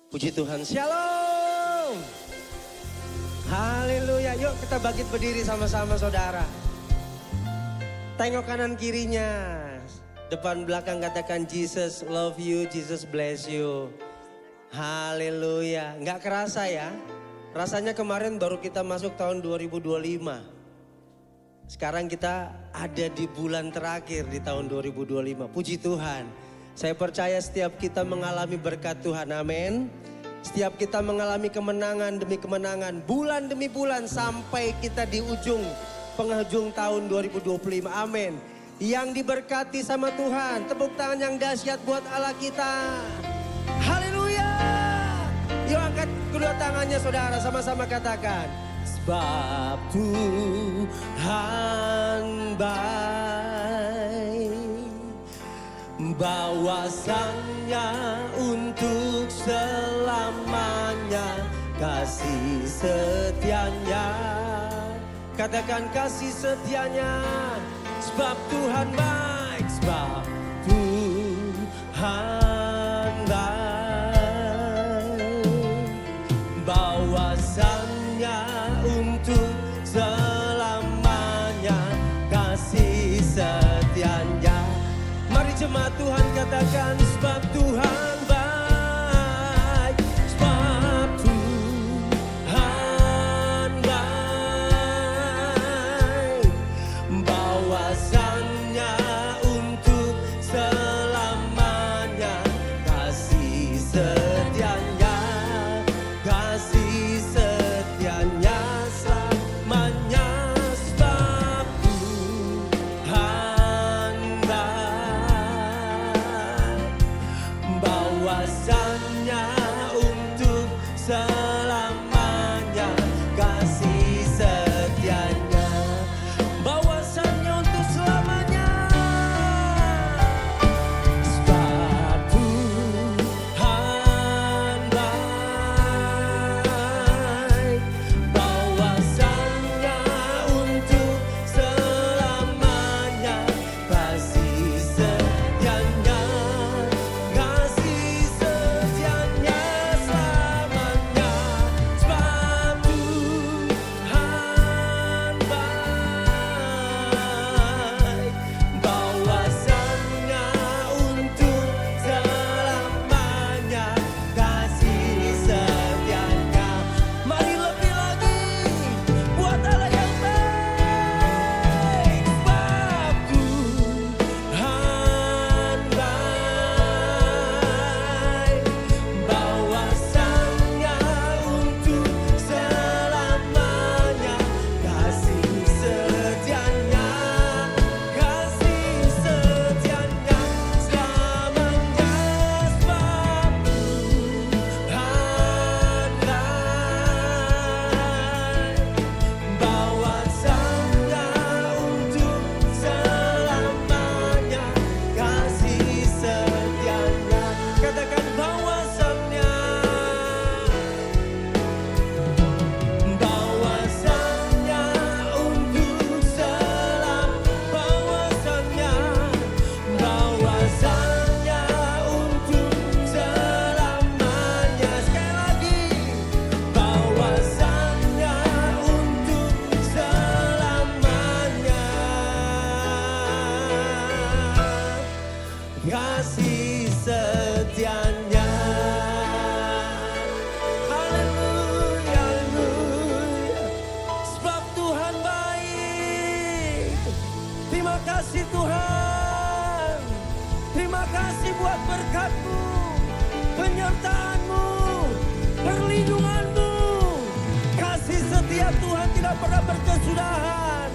Puji Tuhan, shalom. Haleluya, yuk kita bangkit berdiri sama-sama saudara. Tengok kanan kirinya, depan belakang katakan Jesus love you, Jesus bless you. Haleluya, nggak kerasa ya. Rasanya kemarin baru kita masuk tahun 2025. Sekarang kita ada di bulan terakhir di tahun 2025. Puji Tuhan. Saya percaya setiap kita mengalami berkat Tuhan, amin. Setiap kita mengalami kemenangan demi kemenangan, bulan demi bulan sampai kita di penghujung tahun 2025, amin. Yang diberkati sama Tuhan, tepuk tangan yang dahsyat buat Allah kita. Haleluya. Yuk angkat kedua tangannya saudara, sama-sama katakan. Sebab Tuhan baik, bahwasannya untuk selamanya, kasih setianya. Katakan kasih setianya. Sebab Tuhan baik, sebab Tuhan baik, bahwasannya untuk selamanya, kasih setianya. Mari jemaat Tuhan katakan sebab Tuhan baik, sebab Tuhan baik, bahwasannya untuk selamanya, kasih setianya, kasih setianya selamanya. Sebab Tuhan bahwasannya untuk selamanya, kasih setianya. Bahwasannya untuk selamanya. Sebab Tuhan baik, bahwasannya untuk selamanya, kasih setianya, kasih setianya selamanya. Sebab Tuhan baik, bahwasannya untuk selamanya, kasih setianya. Mari lebih lagi buat Allah yang baik. Sebab Tuhan baik, bahwasannya untuk selamanya, kasih setianya, kasih setianya selamanya. Sebab Tuhan baik, bahwasannya untuk selamanya, kasih setianya. Katakan bahwasannya, bahwasannya untuk bahwasannya, bahwasannya untuk selamanya. Sekali lagi, bahwasannya untuk selamanya, kasih setianya. Haleluya, haleluya. Sebab Tuhan baik. Terima kasih Tuhan. Terima kasih buat berkat-Mu, penyertaan-Mu, perlindungan-Mu. Kasih setia Tuhan tidak pernah berkesudahan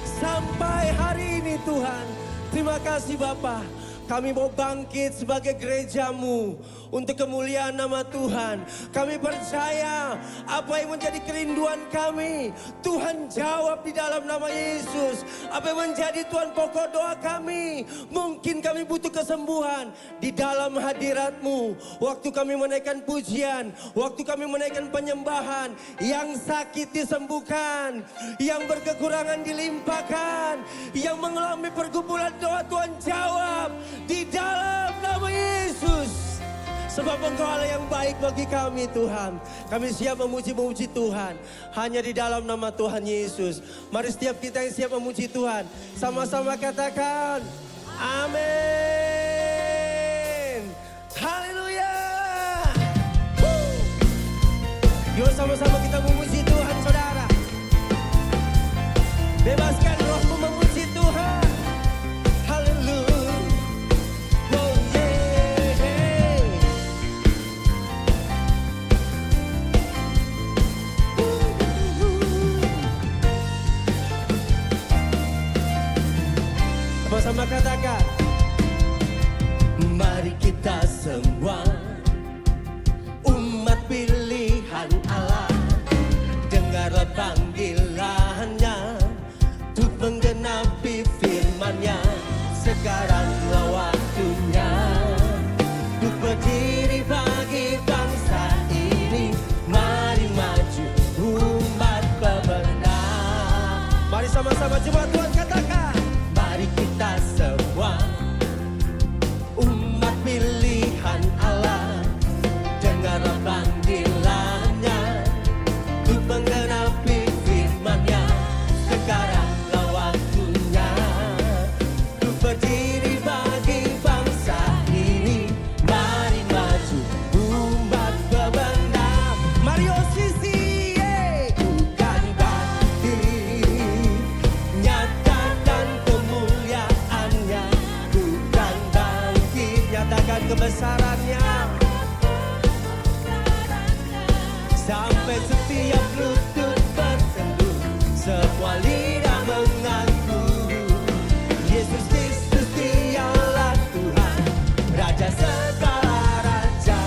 sampai hari ini Tuhan. Terima kasih Bapa. Kami mau bangkit sebagai gereja-Mu untuk kemuliaan nama Tuhan. Kami percaya apa yang menjadi kerinduan kami, Tuhan jawab di dalam nama Yesus. Apa yang menjadi Tuhan pokok doa kami, mungkin kami butuh kesembuhan di dalam hadirat-Mu. Waktu kami menaikkan pujian, waktu kami menaikkan penyembahan, yang sakit disembuhkan, yang berkekurangan dilimpahkan, yang mengalami pergumulan doa Tuhan jawab di dalam nama Yesus. Sebab Engkau Allah yang baik bagi kami Tuhan. Kami siap memuji Tuhan. Hanya di dalam nama Tuhan Yesus. Mari setiap kita yang siap memuji Tuhan. Sama-sama katakan. Amin. Haleluya. Yuk sama-sama kita memuji Tuhan saudara. Bebaskan rohmu memuji Tuhan. Haleluya. Oh yeah. Sama-sama katakan. Mari kita semua umat pilihan Allah, dengarlah panggilannya untuk menggenapi firman-Nya. Sekaranglah waktunya untuk berdiri bagi bangsa ini. Mari maju umat pemenang. Mari sama-sama coba Tuhan katakan. Mari kita semua umat pilihan Allah, dengarlah panggilannya untuk menggenapi firman-Nya. Sekaranglah waktunya untuk berdiri bagi bangsa ini. Mari maju umat pemenang. Mari osisi, bukan bangkit, nyatakan kemuliaannya. Bukan bangkit, nyatakan kebesarannya. Sampai setiap lutut berteduh, semua lidah mengaku Yesus Kristus dialah Tuhan, Raja segala raja.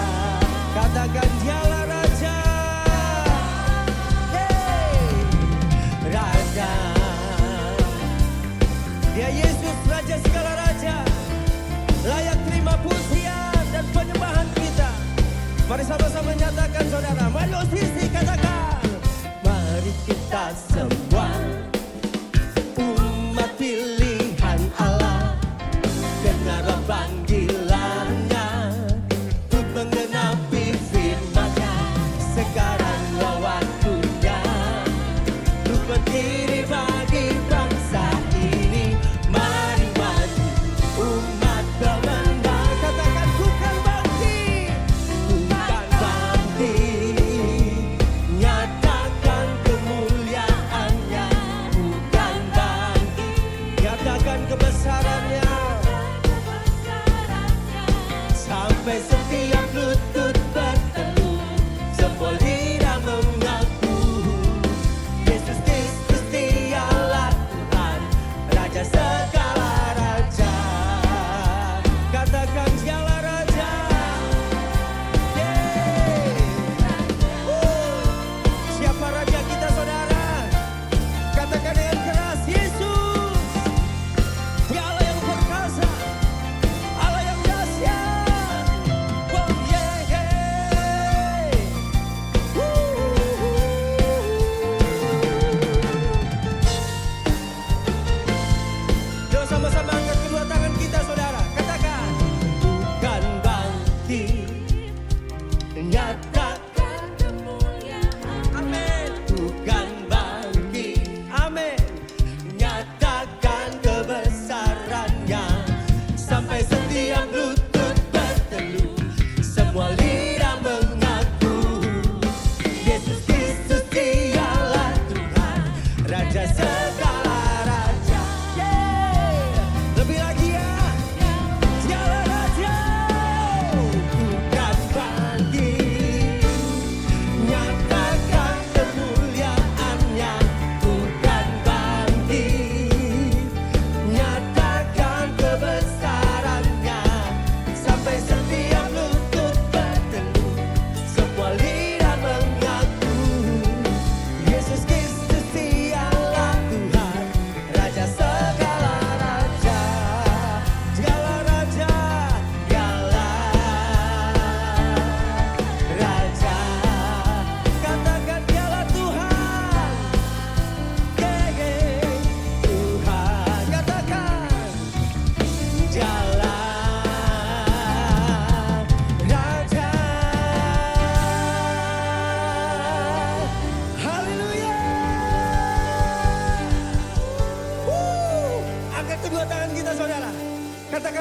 Katakan dialah Raja. Hey, Raja. Dia Yesus Raja segala raja, layak terima pujian dan penyembahan kita. Mari sama-sama nyatakan saudara. Mari osisi katakan. Mari kita semua umat pilihan Allah, dengarlah panggilannya untuk menggenapi firman-Nya. Sekaranglah waktunya untuk berdiri bagi bangsa ini. Mari maju umat pemenang. Katakan bukan bangkit, bukan bangkit, nyatakan kemuliaan.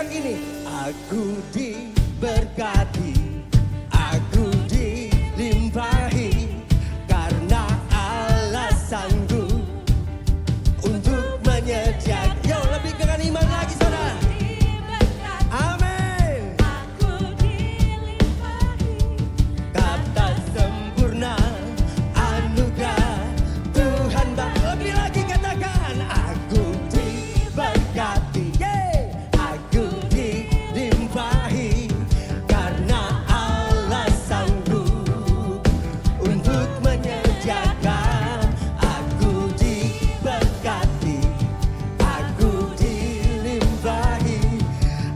katakan gini, aku diberkati, aku dilimpahi, karena Allah sanggup untuk menyediakan. Yo, lebih dengan iman lagi saudara. Amin. Aku dilimpahi, Kata sempurna anugerah Tuhan. Lebih lagi katakan, aku diberkati, aku dilimpahi, karena Allah sanggup untuk menyediakan. Aku diberkati, aku dilimpahi,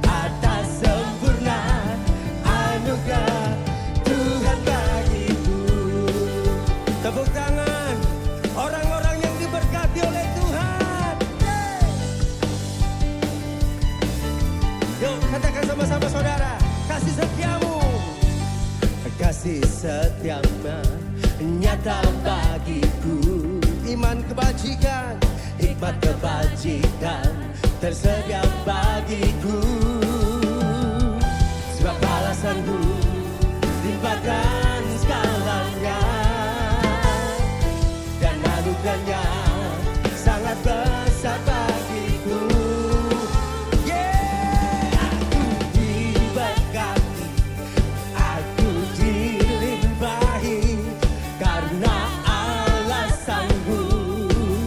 atas sempurna anugerah Tuhan bagiku. Tepuk tangan orang-orang yang diberkati oleh Tuhan. Yuk katakan sama-sama saudara, kasih setiamu, kasih setiamu nyata bagiku. Iman kebajikan, hikmat kebajikan tersedia bagiku. Sebab balasanku limpahkan segalanya, dan anugerahnya sangat besar bagiku. Aku diberkati, aku dilimpahi, karena Allah sanggup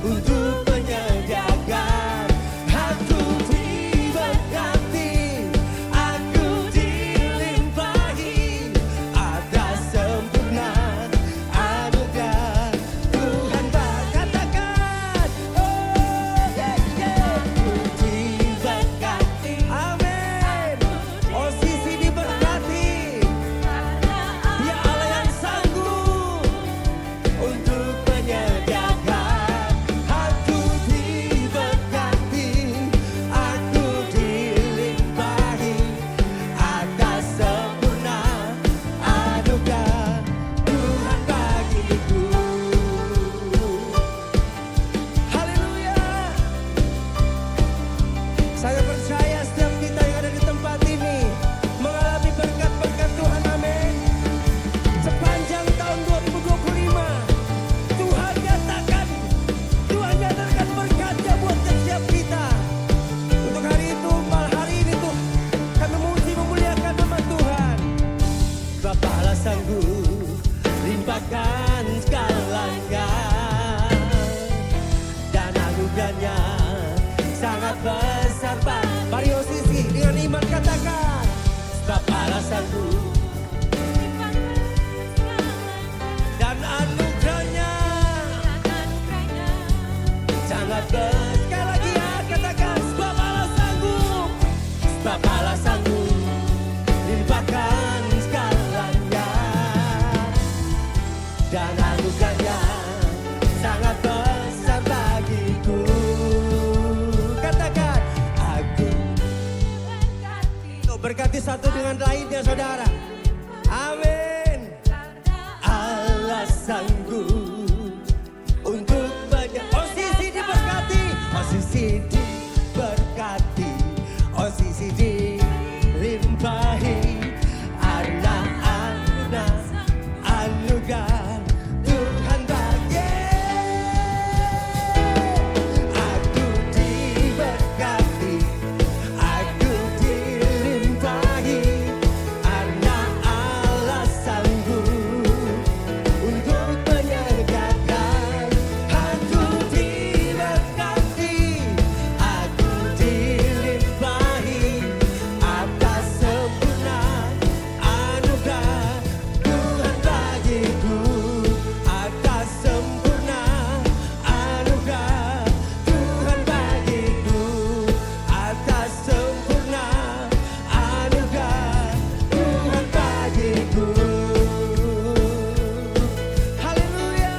untuk menyediakan. Aku diberkati, aku dilimpahi, ada sempurna anugerah Tuhan. Katakan, oh aku diberkati, amin. Oh Sisi diberkati, Dia Allah yang sanggup untuk menyediakan. Aku diberkati, aku dilimpahi, atas sempurna anugerah Tuhan bagiku. Haleluya. Saya percaya setiap kita yang ada di tempat ini mengalami berkat-berkat Tuhan, amin. Sepanjang tahun 2025, Tuhan nyatakan berkat-Nya buat setiap kita. Untuk hari itu, malam hari ini tuh, kami memuji memuliakan nama Tuhan. Bapa Allah sanggup limpahkan segalanya, dan anugerahnya sangat besar. Mari oh Sisi dengan iman katakan, sebab Allah sanggup dan anugerahnya sangat besar. Sekali lagi ya, katakan, sebab Allah sanggup, sebab Allah sanggup limpahkan segalanya, dan anugerahnya sangat besar bagiku. Katakan, aku berkati satu dengan lainnya saudara. Amin. Allah sanggup untuk banyak. Oh Sisi diberkati, oh Sisi diberkati, oh Sisi dilimpahi, karena anugerah Tuhan bagi. Aku diberkati, aku dilimpahi, karena Allah sanggup untuk menyediakan. Aku diberkati, aku dilimpahi, atas sempurna anugerah Tuhan bagiku. Atas sempurna anugerah Tuhan bagiku. Atas sempurna anugerah Tuhan bagiku. Haleluya.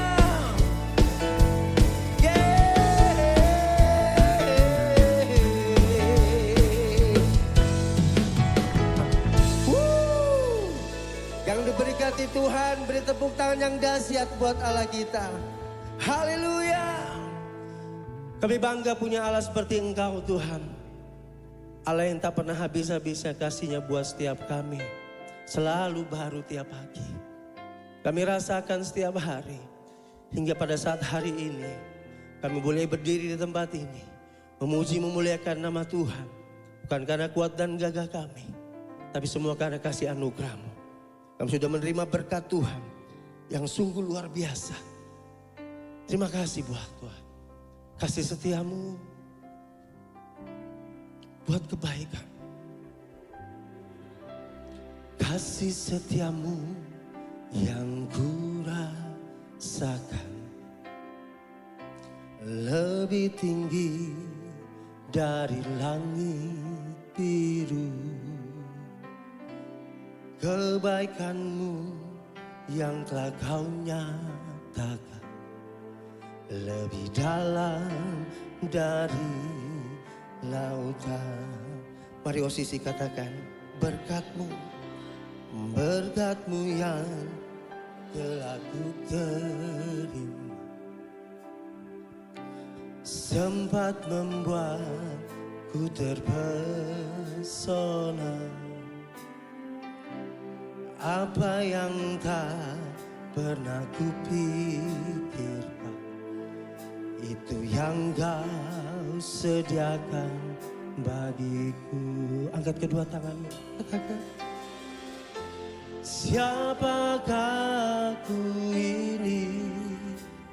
Yang diberkati Tuhan, beri tepuk tangan yang dahsyat buat Allah kita. Haleluya. Kami bangga punya Allah seperti Engkau Tuhan. Allah yang tak pernah habis-habisnya kasih-Nya buat setiap kami. Selalu baru tiap pagi. Kami rasakan setiap hari. Hingga pada saat hari ini kami boleh berdiri di tempat ini. Memuji memuliakan nama Tuhan. Bukan karena kuat dan gagah kami. Tapi semua karena kasih anugerah-Mu. Kami sudah menerima berkat Tuhan yang sungguh luar biasa. Terima kasih buat Tuhan. Kasih setia-Mu buat kebaikan. Kasih setia-Mu yang ku rasakan lebih tinggi dari langit biru. Kebaikan-Mu yang telah Kau nyatakan lebih dalam dari lautan. Mari osisi katakan, berkat-Mu, berkat-Mu yang telah ku terima, sempat membuatku terpesona. Apa yang tak pernah kupikirkan, itu yang Kau sediakan bagiku. Angkat kedua tanganmu, katakan, siapakah ku ini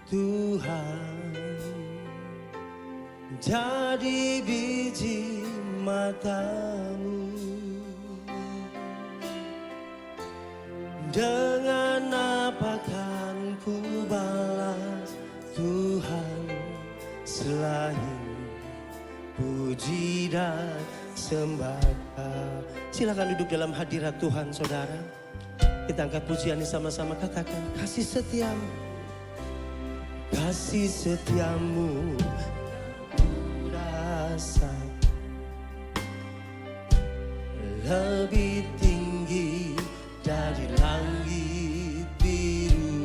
Tuhan, jadi biji mata-Mu. Dengan apa kan ku balas Tuhan selain puji dan sembah. Silakan duduk dalam hadirat Tuhan, saudara. Kita angkat pujian ini sama-sama, katakan, kasih setia-Mu, kasih setia-Mu rasa lebih tinggi dari langit biru.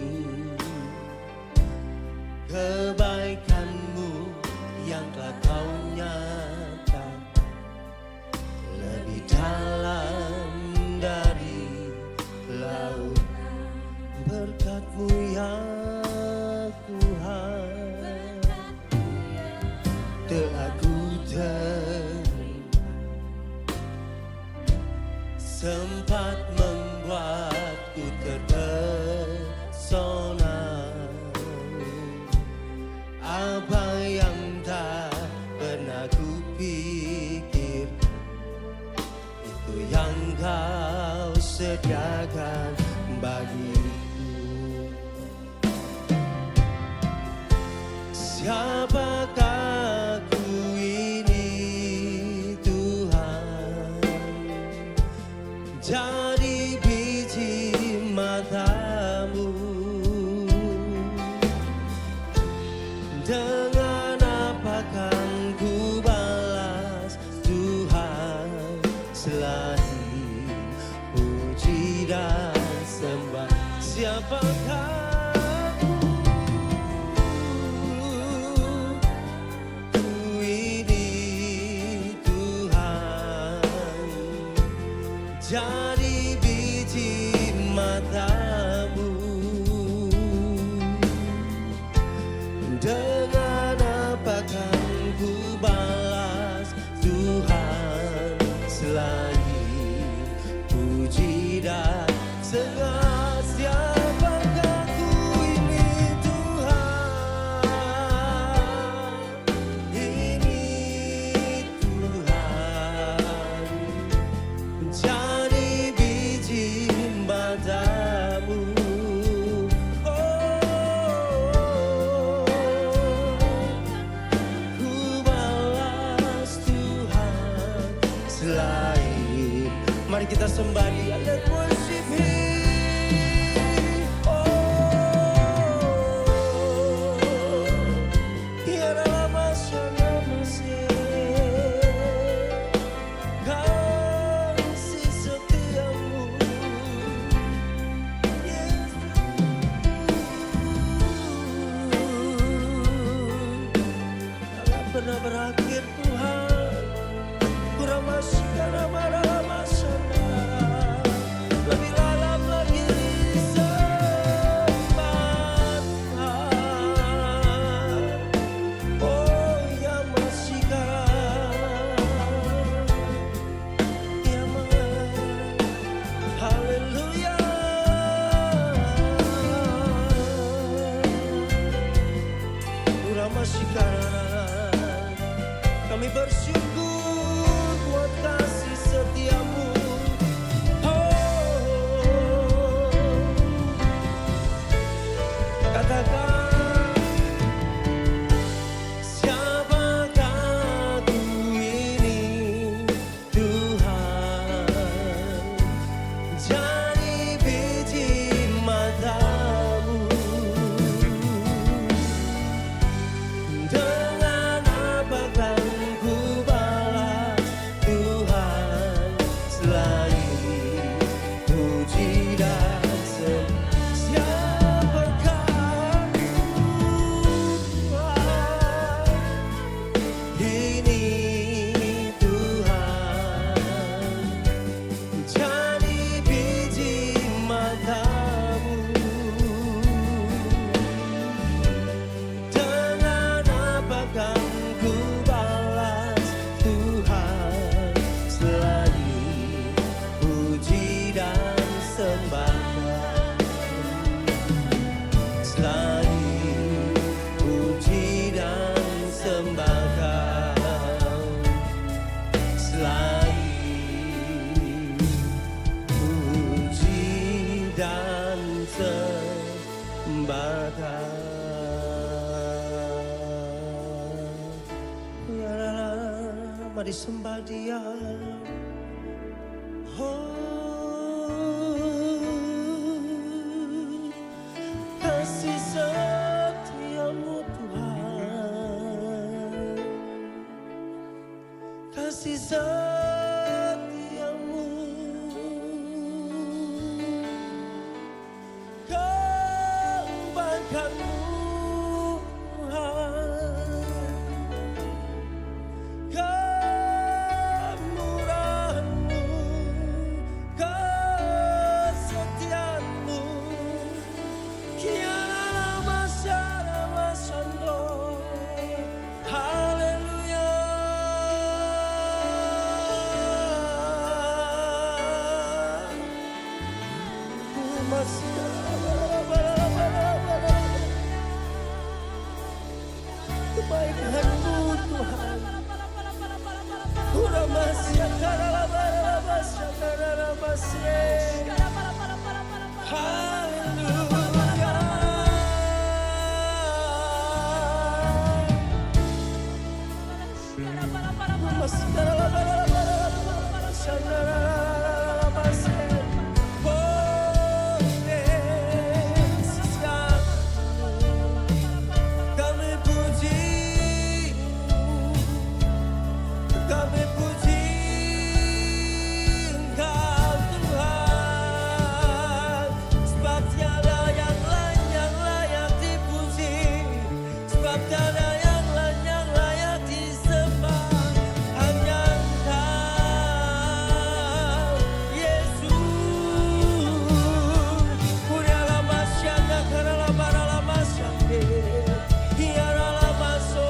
Kebaikan-Mu yang telah Kau nyatakan lebih dalam dari laut. Berkat-Mu ya Tuhan telah ku terima, sempat membuatku terpesona. Apa yang tak pernah kupikir, itu yang Kau sediakan bagiku. Siapakah ku ini Tuhan, jadi biji mata-Mu. Dengan apa kan ku balas Tuhan selain puji dan sembah. Siapakah ku ini Tuhan, jadi biji mata-Mu. Dengan apa kan ku balas Tuhan selain puji dan sembah. Siapakah ku ini Tuhan, ini Tuhan, jadi biji mata-Mu. Mari kita sembah Dia, let worship Him. Dia adalah masyarakat Mesir. Kasih setia-Mu, yes. Tak pernah berakhir Tuhan. Kurang ada. Ya, mari sembah Dia. Kasih setiamu Tuhan, kasih setiamu, kebangkanmu Tuhan, kemurahanmu, kesetiaanmu. Kiara masyara masyando, haleluya. Kebaikanmu Tuhan, udah masih kami puji Engkau Tuhan, sebab tiada yang lain yang layak dipuji, sebab tiada yang lain yang layak disembah, hanya Engkau Yesus. Kuriala masyanda karala barala masyande, hiarala maso.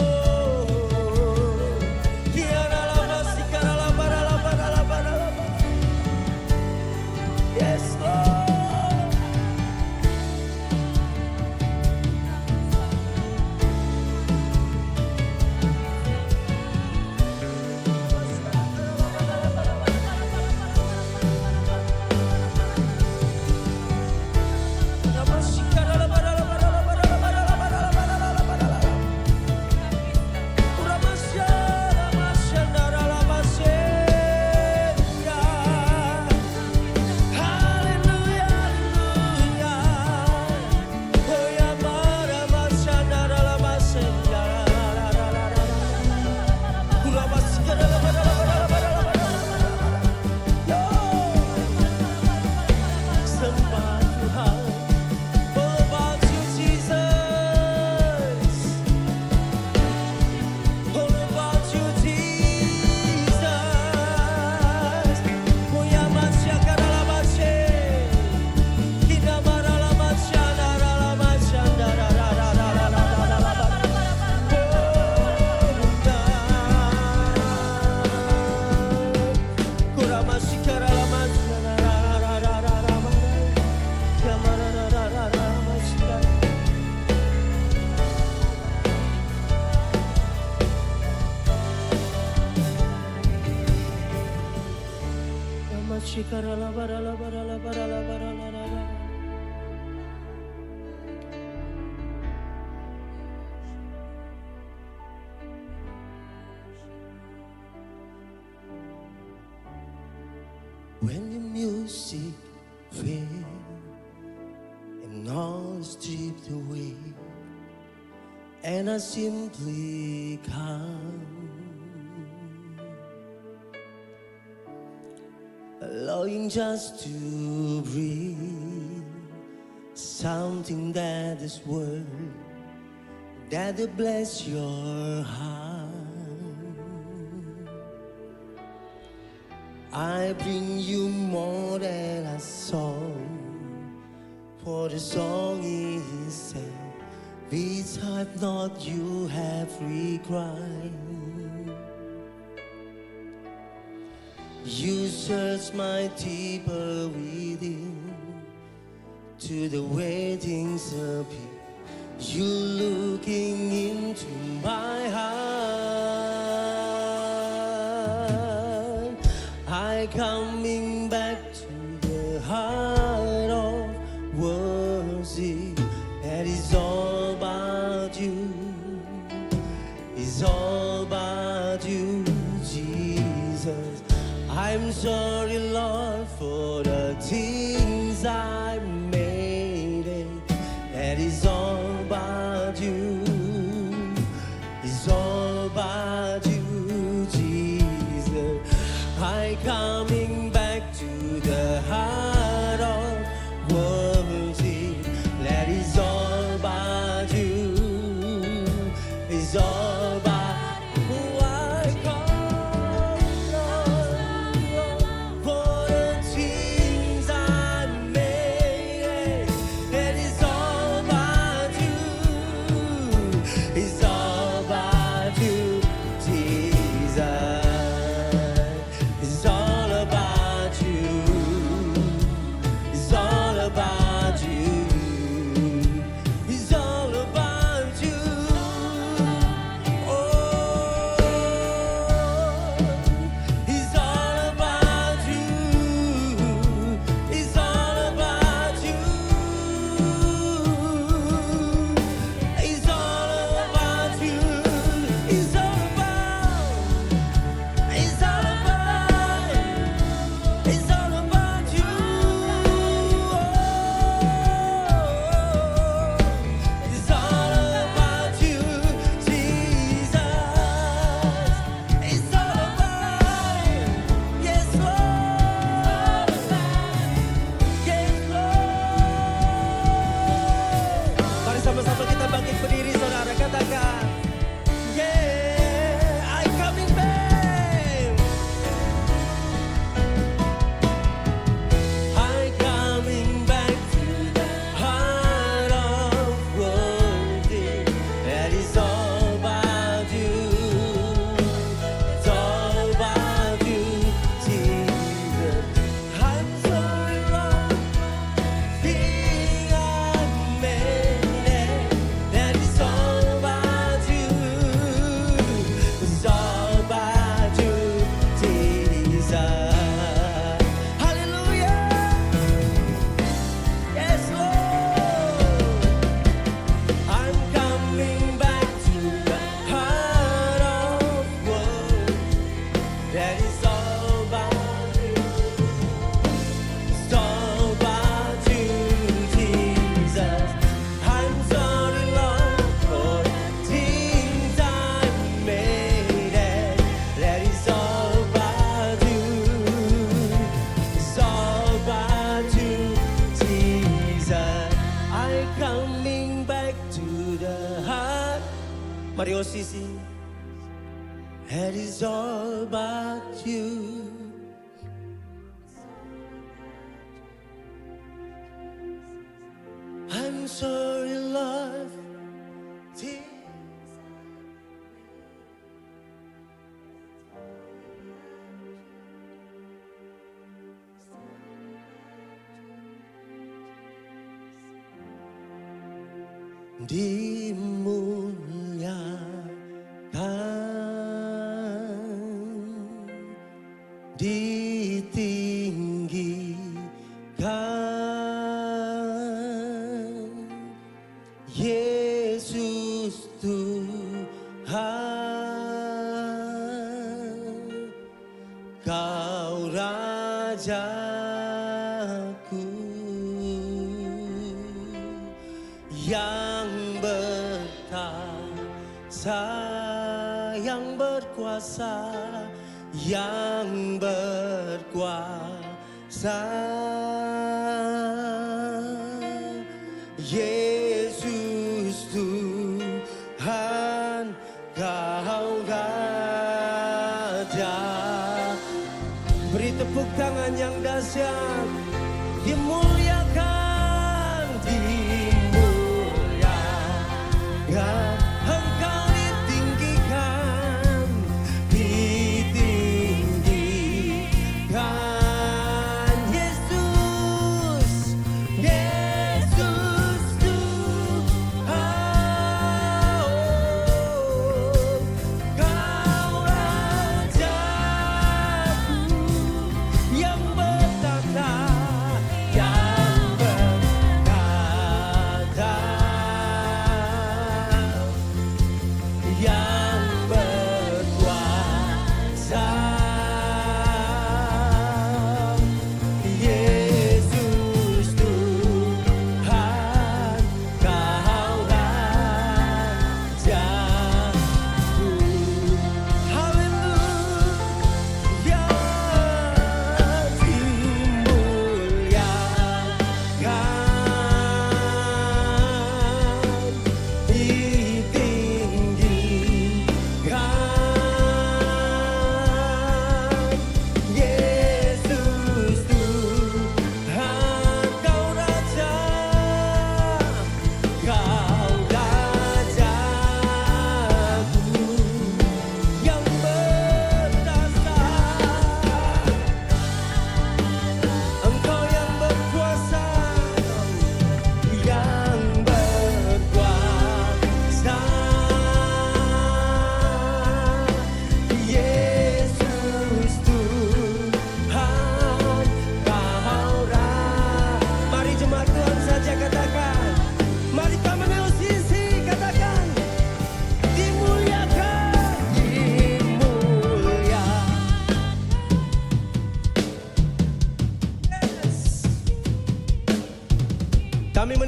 Yes, Lord. When the music fades and all is stripped away, and I simply come, allowing just to breathe, something that is worth that will bless your heart. I bring you more than a song, for the song is said, which I've not you have required. You search my deeper within, to the way things appear. You looking into my heart. I coming back to the heart of worship that is all about you. It's all about you, Jesus. I'm sorry, Lord, for the things I made. That is all about you. It's all about you, Jesus. I coming back to the heart of worship. That is all about you. It's all about who I call Lord, for the things I made. That is all about you. It's all about you, Jesus. It's all about you. It's all about you. It's all about you. Oh, it's all about you. It's all about you. It's all about you. It's all about. It's all about. It's all about you. It's all about you, Jesus. It's all about. Yes, Lord. Yes, Lord. Mari sama-sama kita bangkit berdiri, saudara, katakan, yeah, I coming back. I coming back to the heart of worship. That is all about you. It's all about you, Jesus. I'm sorry, Lord, thing I made. That is all about you. It's all about you, Jesus. Hallelujah. Yes, Lord. I'm coming back to the heart of worship. That is all about you. It's all about you, Jesus. I'm sorry, Lord, for the things I made. That is all about you. It's all about you, Jesus. I coming back to the heart. Mari Osisi. That is all about you. I'm sorry, Lord. Dimuliakan, ditinggikan, Yesus Tuhan, Kau Rajaku yang bertahta, yang berkuasa, yang berkuasa. Yesus Tuhan, Kau Raja. Beri tepuk tangan yang dahsyat. Dimuliakan, dimuliakan. Engkau ditinggikan, ditinggikan. Yesus, Yesus Tuhan, Kau Rajaku yang bertahta,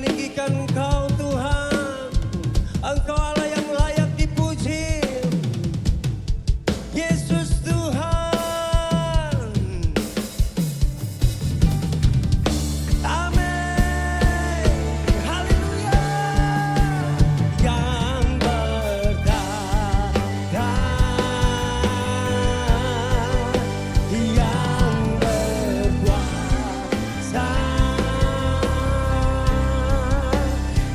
meninggikan Engkau Tuhan. Engkau Allah yang layak dipuji. Yesus Tuhan. Amin. Haleluya. Yang bertata, yang berkuasa,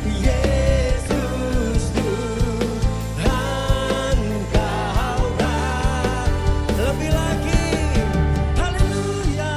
Yesus Tuhan, Kaulah lebih lagi. Haleluya.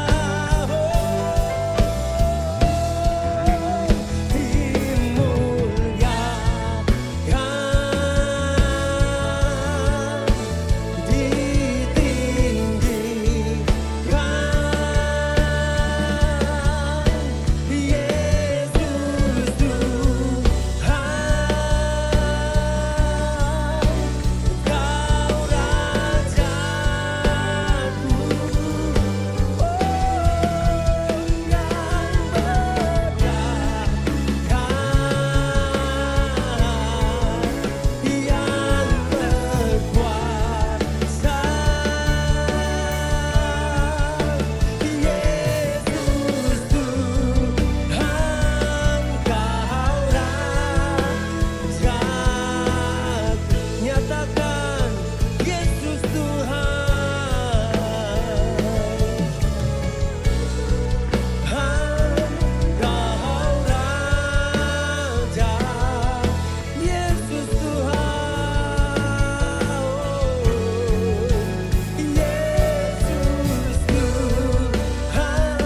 Nyatakan Yesus Tuhan. Engkau Raja, Yesus Tuhan. Yesus Tuhan,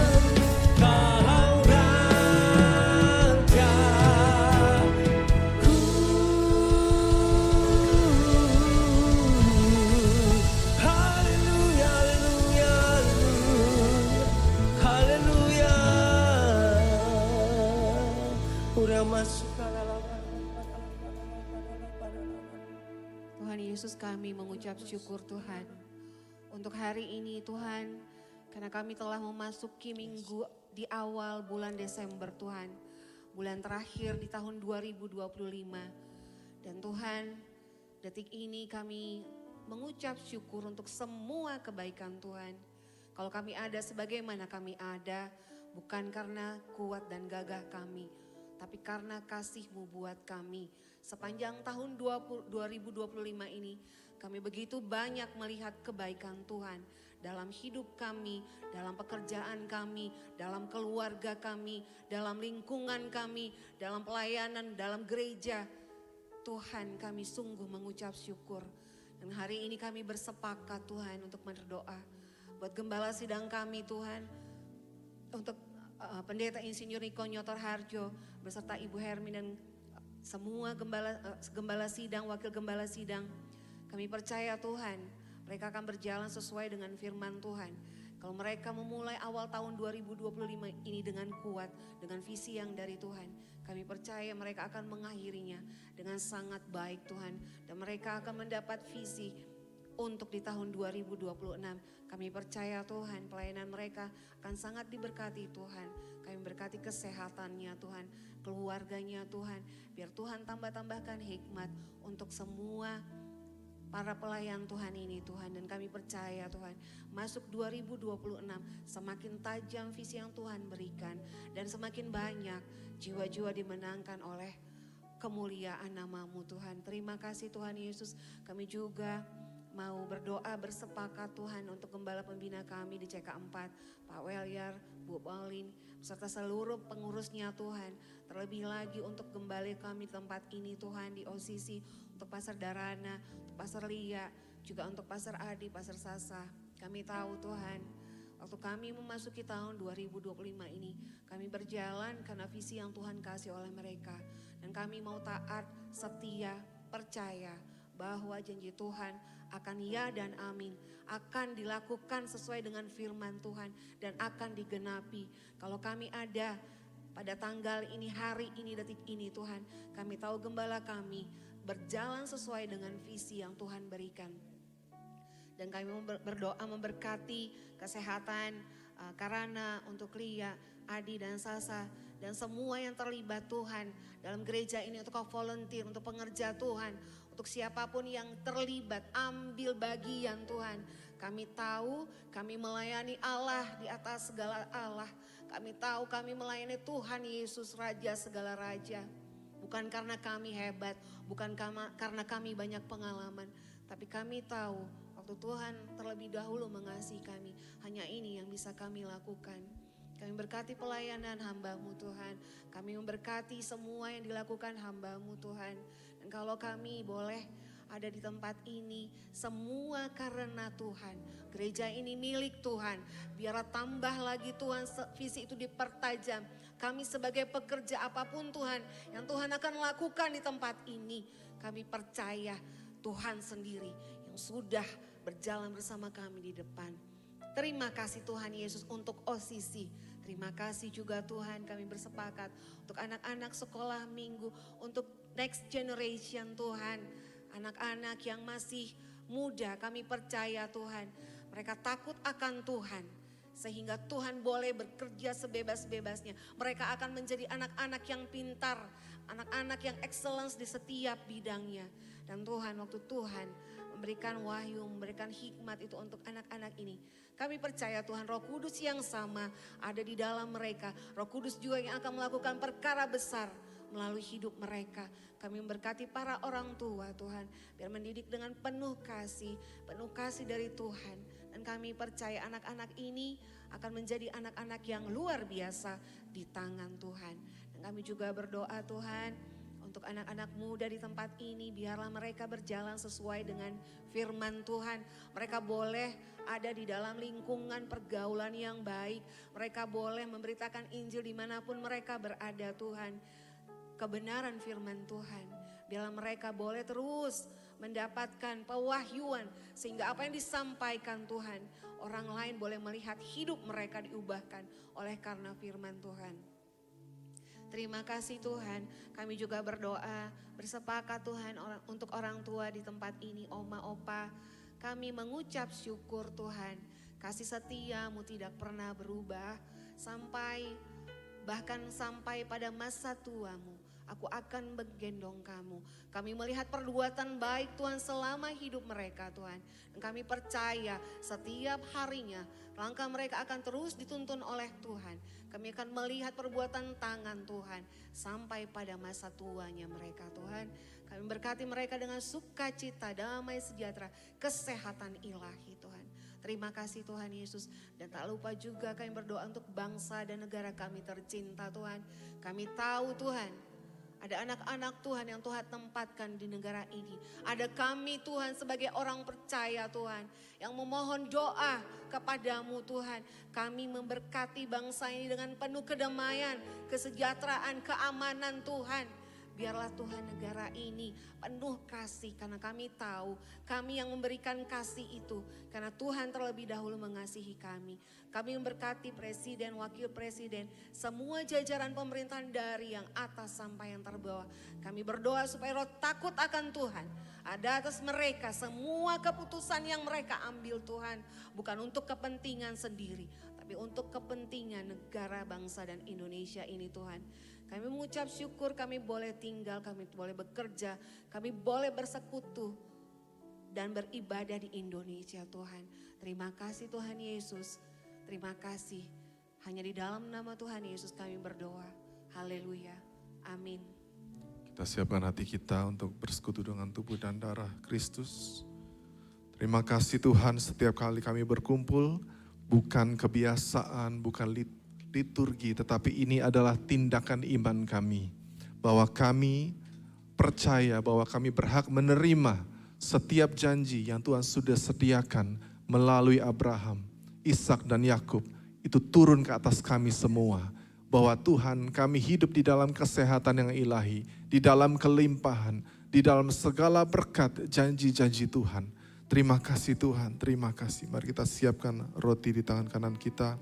Kau Raja. Haleluya, haleluya, haleluya. Udah masuk. Tuhan Yesus, kami mengucap syukur Tuhan untuk hari ini Tuhan, karena kami telah memasuki minggu di awal bulan Desember Tuhan, bulan terakhir di tahun 2025. Dan Tuhan, detik ini kami mengucap syukur untuk semua kebaikan Tuhan. Kalau kami ada sebagaimana kami ada, bukan karena kuat dan gagah kami, tapi karena kasih-Mu buat kami. Sepanjang tahun 2025 ini, kami begitu banyak melihat kebaikan Tuhan dalam hidup kami, dalam pekerjaan kami, dalam keluarga kami, dalam lingkungan kami, dalam pelayanan, dalam gereja. Tuhan, kami sungguh mengucap syukur. Dan hari ini kami bersepakat Tuhan untuk berdoa buat gembala sidang kami Tuhan, untuk Pendeta Insinyur Niko Nyotor Harjo beserta Ibu Hermin dan semua gembala sidang, wakil gembala sidang. Kami percaya Tuhan, mereka akan berjalan sesuai dengan firman Tuhan. Kalau mereka memulai awal tahun 2025 ini dengan kuat, dengan visi yang dari Tuhan, kami percaya mereka akan mengakhirinya dengan sangat baik Tuhan. Dan mereka akan mendapat visi untuk di tahun 2026. Kami percaya Tuhan, pelayanan mereka akan sangat diberkati Tuhan. Kami berkati kesehatannya Tuhan, keluarganya Tuhan. Biar Tuhan tambah-tambahkan hikmat untuk semua para pelayan Tuhan ini Tuhan. Dan kami percaya Tuhan, masuk 2026 semakin tajam visi yang Tuhan berikan. Dan semakin banyak jiwa-jiwa dimenangkan oleh kemuliaan nama-Mu Tuhan. Terima kasih Tuhan Yesus. Kami juga mau berdoa bersepakat Tuhan untuk gembala pembina kami di CK4, Pak Welyar, Bu Paulin, beserta seluruh pengurusnya Tuhan. Terlebih lagi untuk gembala kami di tempat ini Tuhan, di OCC, untuk Pastor Darana, untuk Pastor Lia, juga untuk Pastor Adi, Pastor Sasa. Kami tahu Tuhan, waktu kami memasuki tahun 2025 ini, kami berjalan karena visi yang Tuhan kasih oleh mereka. Dan kami mau taat, setia, percaya bahwa janji Tuhan akan ya dan amin, akan dilakukan sesuai dengan firman Tuhan dan akan digenapi. Kalau kami ada pada tanggal ini, hari ini, detik ini Tuhan, kami tahu gembala kami berjalan sesuai dengan visi yang Tuhan berikan. Dan kami berdoa memberkati kesehatan Karana, untuk Lia, Adi dan Sasa, Dan semua yang terlibat Tuhan dalam gereja ini untuk volunteer, untuk pengerja Tuhan, untuk siapapun yang terlibat, ambil bagian Tuhan. Kami tahu kami melayani Allah di atas segala Allah. Kami tahu kami melayani Tuhan Yesus Raja segala Raja. Bukan karena kami hebat, bukan karena kami banyak pengalaman. Tapi kami tahu waktu Tuhan terlebih dahulu mengasihi kami. Hanya ini yang bisa kami lakukan. Kami berkati pelayanan hamba-Mu Tuhan. Kami memberkati semua yang dilakukan hamba-Mu Tuhan. Dan kalau kami boleh ada di tempat ini, semua karena Tuhan. Gereja ini milik Tuhan. Biarlah tambah lagi Tuhan, visi itu dipertajam. Kami sebagai pekerja apapun Tuhan, yang Tuhan akan lakukan di tempat ini. Kami percaya Tuhan sendiri yang sudah berjalan bersama kami di depan. Terima kasih Tuhan Yesus untuk OCC. Terima kasih juga Tuhan, kami bersepakat untuk anak-anak sekolah minggu, untuk next generation Tuhan. Anak-anak yang masih muda, kami percaya Tuhan, mereka takut akan Tuhan. Sehingga Tuhan boleh bekerja sebebas-bebasnya. Mereka akan menjadi anak-anak yang pintar, anak-anak yang excellence di setiap bidangnya. Dan Tuhan, waktu Tuhan memberikan wahyu, memberikan hikmat itu untuk anak-anak ini. Kami percaya Tuhan, Roh Kudus yang sama ada di dalam mereka. Roh Kudus juga yang akan melakukan perkara besar melalui hidup mereka. Kami memberkati para orang tua Tuhan, biar mendidik dengan penuh kasih dari Tuhan. Dan kami percaya anak-anak ini akan menjadi anak-anak yang luar biasa di tangan Tuhan. Dan kami juga berdoa Tuhan, untuk anak-anak muda di tempat ini, biarlah mereka berjalan sesuai dengan firman Tuhan. Mereka boleh ada di dalam lingkungan pergaulan yang baik. Mereka boleh memberitakan Injil dimanapun mereka berada Tuhan. Kebenaran firman Tuhan. Biarlah mereka boleh terus mendapatkan pewahyuan. Sehingga apa yang disampaikan Tuhan, orang lain boleh melihat hidup mereka diubahkan oleh karena firman Tuhan. Terima kasih Tuhan, kami juga berdoa, bersepakat Tuhan untuk orang tua di tempat ini, oma, opa. Kami mengucap syukur Tuhan, kasih setia-Mu tidak pernah berubah bahkan sampai pada masa tua-Mu. Aku akan menggendong kamu. Kami melihat perbuatan baik Tuhan selama hidup mereka Tuhan. Dan kami percaya setiap harinya langkah mereka akan terus dituntun oleh Tuhan. Kami akan melihat perbuatan tangan Tuhan sampai pada masa tuanya mereka Tuhan. Kami berkati mereka dengan sukacita, damai sejahtera, kesehatan ilahi Tuhan. Terima kasih Tuhan Yesus. Dan tak lupa juga kami berdoa untuk bangsa dan negara kami tercinta Tuhan. Kami tahu Tuhan, ada anak-anak Tuhan yang Tuhan tempatkan di negara ini. Ada kami Tuhan sebagai orang percaya Tuhan, yang memohon doa kepadamu Tuhan. Kami memberkati bangsa ini dengan penuh kedamaian, kesejahteraan, keamanan Tuhan. Biarlah Tuhan negara ini penuh kasih, karena kami tahu kami yang memberikan kasih itu. Karena Tuhan terlebih dahulu mengasihi kami. Kami memberkati presiden, wakil presiden, semua jajaran pemerintahan dari yang atas sampai yang terbawah. Kami berdoa supaya roh takut akan Tuhan ada atas mereka. Semua keputusan yang mereka ambil Tuhan, bukan untuk kepentingan sendiri, tapi untuk kepentingan negara, bangsa dan Indonesia ini Tuhan. Kami mengucap syukur kami boleh tinggal, kami boleh bekerja, kami boleh bersekutu dan beribadah di Indonesia Tuhan. Terima kasih Tuhan Yesus, terima kasih. Hanya di dalam nama Tuhan Yesus kami berdoa. Haleluya, amin. Kita siapkan hati kita untuk bersekutu dengan tubuh dan darah Kristus. Terima kasih Tuhan, setiap kali kami berkumpul, bukan kebiasaan, bukan liturgi, tetapi ini adalah tindakan iman kami. Bahwa kami percaya bahwa kami berhak menerima setiap janji yang Tuhan sudah sediakan melalui Abraham, Ishak dan Yakub. Itu turun ke atas kami semua. Bahwa Tuhan, kami hidup di dalam kesehatan yang ilahi, di dalam kelimpahan, di dalam segala berkat janji-janji Tuhan. Terima kasih Tuhan, terima kasih. Mari kita siapkan roti di tangan kanan kita.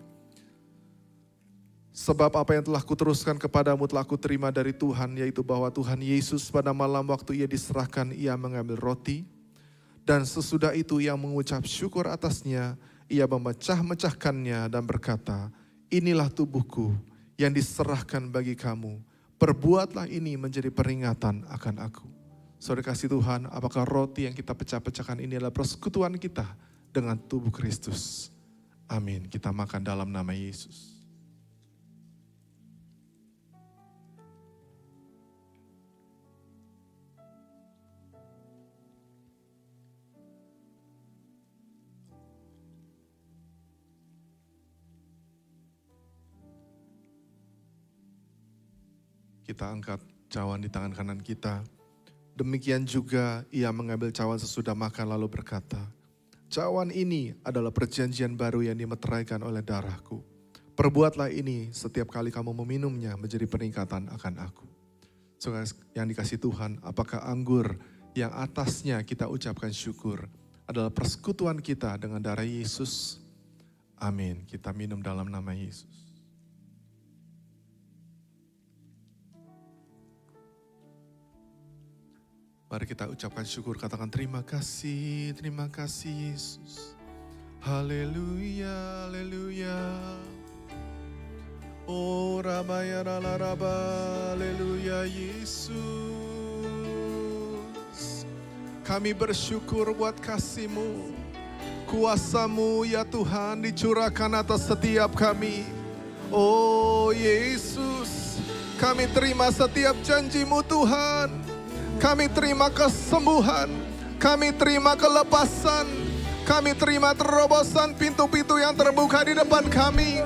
Sebab apa yang telah kuteruskan kepadamu telah kuterima dari Tuhan, yaitu bahwa Tuhan Yesus pada malam waktu ia diserahkan, ia mengambil roti. Dan sesudah itu ia mengucap syukur atasnya, ia memecah-mecahkannya dan berkata, inilah tubuhku yang diserahkan bagi kamu. Perbuatlah ini menjadi peringatan akan aku. Saudara kasih Tuhan, apakah roti yang kita pecah-pecahkan ini adalah persekutuan kita dengan tubuh Kristus? Amin. Kita makan dalam nama Yesus. Kita angkat cawan di tangan kanan kita. Demikian juga ia mengambil cawan sesudah makan lalu berkata, cawan ini adalah perjanjian baru yang dimeteraikan oleh darahku. Perbuatlah ini setiap kali kamu meminumnya menjadi peringatan akan aku. Saudara yang dikasih Tuhan, apakah anggur yang atasnya kita ucapkan syukur adalah persekutuan kita dengan darah Yesus? Amin. Kita minum dalam nama Yesus. Mari kita ucapkan syukur, katakan terima kasih Yesus. Haleluya, haleluya. Oh rabaya rala raba, haleluya Yesus. Kami bersyukur buat kasih-Mu. Kuasa-Mu ya Tuhan dicurahkan atas setiap kami. Oh Yesus, kami terima setiap janji-Mu Tuhan. Kami terima kesembuhan, kami terima kelepasan, kami terima terobosan pintu-pintu yang terbuka di depan kami.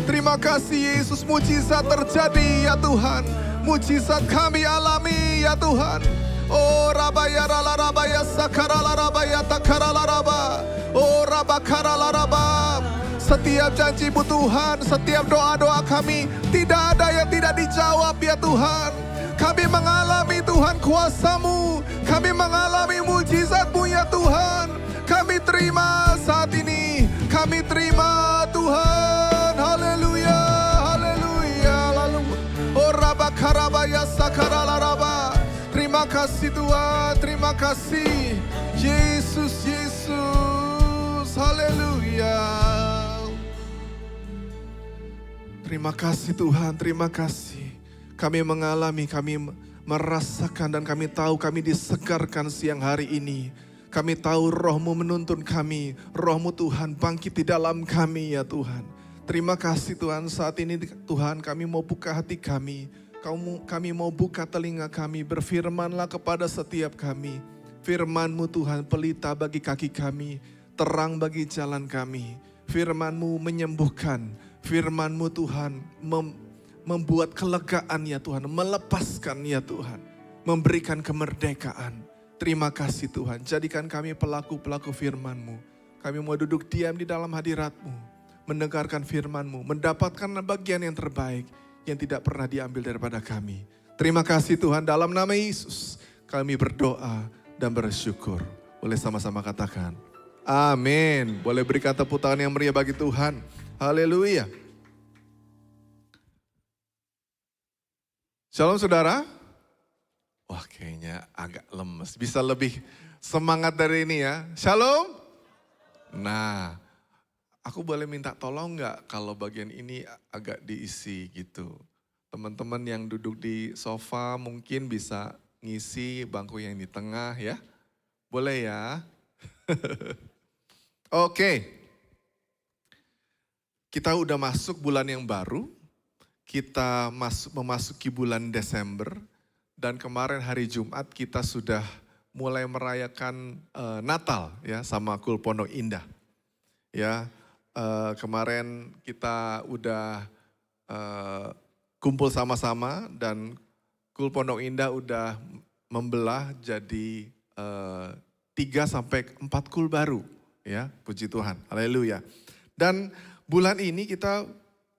Terima kasih Yesus, mujizat terjadi ya Tuhan, mujizat kami alami ya Tuhan. Oh rabaya rala rabaya sakarala rabaya takarala raba, oh rabakarala raba. Setiap janji-Mu Tuhan, setiap doa-doa kami, tidak ada yang tidak dijawab ya Tuhan. Kami mengalami Tuhan kuasa-Mu, kami mengalami mujizat-Mu ya Tuhan. Kami terima saat ini, kami terima Tuhan. Haleluya, haleluya. Lalu oh rabakarabaya sakaralaraba. Terima kasih Tuhan, terima kasih Yesus, Yesus. Haleluya. Terima kasih Tuhan, terima kasih. Kami mengalami, kami merasakan dan kami tahu kami disegarkan siang hari ini. Kami tahu Roh-Mu menuntun kami, Roh-Mu Tuhan bangkit di dalam kami ya Tuhan. Terima kasih Tuhan, saat ini Tuhan kami mau buka hati kami. Kami mau buka telinga kami, berfirmanlah kepada setiap kami. Firman-Mu Tuhan pelita bagi kaki kami, terang bagi jalan kami. Firman-Mu menyembuhkan, Firman-Mu Tuhan membuat kelegaan ya Tuhan, melepaskan ya Tuhan, memberikan kemerdekaan. Terima kasih Tuhan, jadikan kami pelaku-pelaku firman-Mu. Kami mau duduk diam di dalam hadirat-Mu, mendengarkan firman-Mu, mendapatkan bagian yang terbaik yang tidak pernah diambil daripada kami. Terima kasih Tuhan, dalam nama Yesus kami berdoa dan bersyukur. Boleh sama-sama katakan, amin. Boleh berikan tepuk tangan yang meriah bagi Tuhan. Haleluya. Shalom saudara. Wah kayaknya agak lemes. Bisa lebih semangat dari ini ya. Shalom. Nah, aku boleh minta tolong nggak kalau bagian ini agak diisi gitu. Teman-teman yang duduk di sofa mungkin bisa ngisi bangku yang di tengah ya. Boleh ya. Oke. Kita udah masuk bulan yang baru. Kita memasuki bulan Desember dan kemarin hari Jumat kita sudah mulai merayakan Natal ya sama Kul Pondok Indah. Ya, kemarin kita udah kumpul sama-sama dan Kul Pondok Indah udah membelah jadi 3 sampai 4 kul baru ya, puji Tuhan. Haleluya. Dan bulan ini kita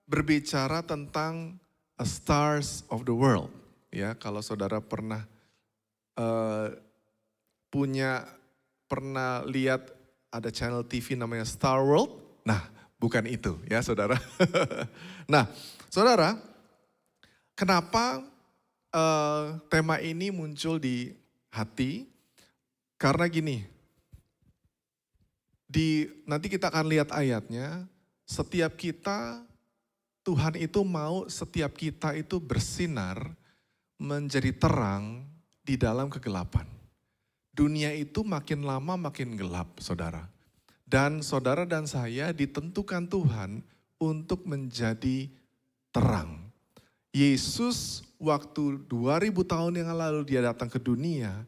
berbicara tentang a stars of the world. Ya, kalau saudara pernah pernah lihat ada channel TV namanya Star World. Nah, bukan itu ya saudara. Nah, saudara, kenapa tema ini muncul di hati? Karena gini, nanti kita akan lihat ayatnya, setiap kita Tuhan itu mau setiap kita itu bersinar menjadi terang di dalam kegelapan. Dunia itu makin lama makin gelap, saudara. Dan saudara dan saya ditentukan Tuhan untuk menjadi terang. Yesus waktu 2000 tahun yang lalu dia datang ke dunia,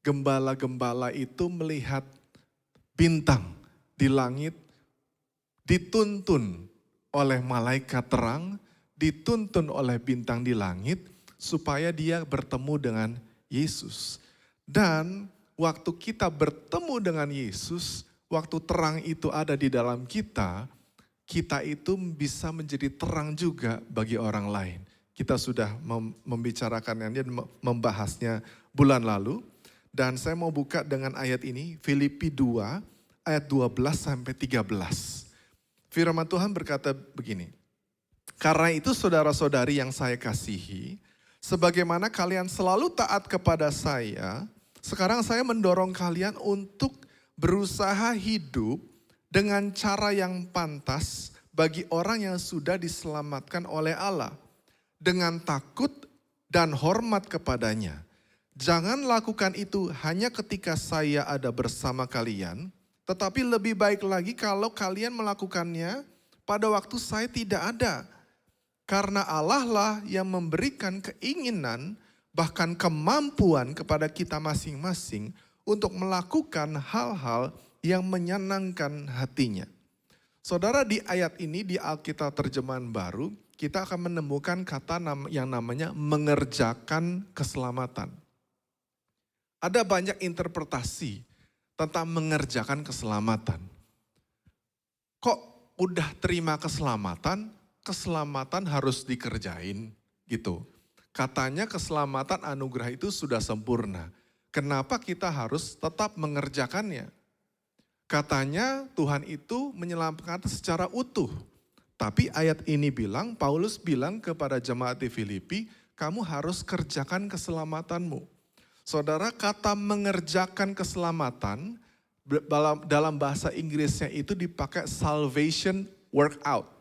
gembala-gembala itu melihat bintang di langit, dituntun oleh malaikat terang, dituntun oleh bintang di langit, supaya dia bertemu dengan Yesus. Dan waktu kita bertemu dengan Yesus, waktu terang itu ada di dalam kita, kita itu bisa menjadi terang juga bagi orang lain. Kita sudah membicarakannya dan membahasnya bulan lalu. Dan saya mau buka dengan ayat ini, Filipi 2 ayat 12 sampai 13. Firman Tuhan berkata begini, karena itu saudara-saudari yang saya kasihi, sebagaimana kalian selalu taat kepada saya, sekarang saya mendorong kalian untuk berusaha hidup dengan cara yang pantas bagi orang yang sudah diselamatkan oleh Allah, dengan takut dan hormat kepadanya. Jangan lakukan itu hanya ketika saya ada bersama kalian, tetapi lebih baik lagi kalau kalian melakukannya pada waktu saya tidak ada. Karena Allah lah yang memberikan keinginan, bahkan kemampuan kepada kita masing-masing untuk melakukan hal-hal yang menyenangkan hatinya. Saudara, di ayat ini di Alkitab terjemahan baru, kita akan menemukan kata yang namanya mengerjakan keselamatan. Ada banyak interpretasi tentang mengerjakan keselamatan. Kok udah terima keselamatan, keselamatan harus dikerjain gitu. Katanya keselamatan anugerah itu sudah sempurna. Kenapa kita harus tetap mengerjakannya? Katanya Tuhan itu menyelamatkan secara utuh. Tapi ayat ini bilang, Paulus bilang kepada jemaat di Filipi, kamu harus kerjakan keselamatanmu. Saudara, kata mengerjakan keselamatan dalam bahasa Inggrisnya itu dipakai salvation workout.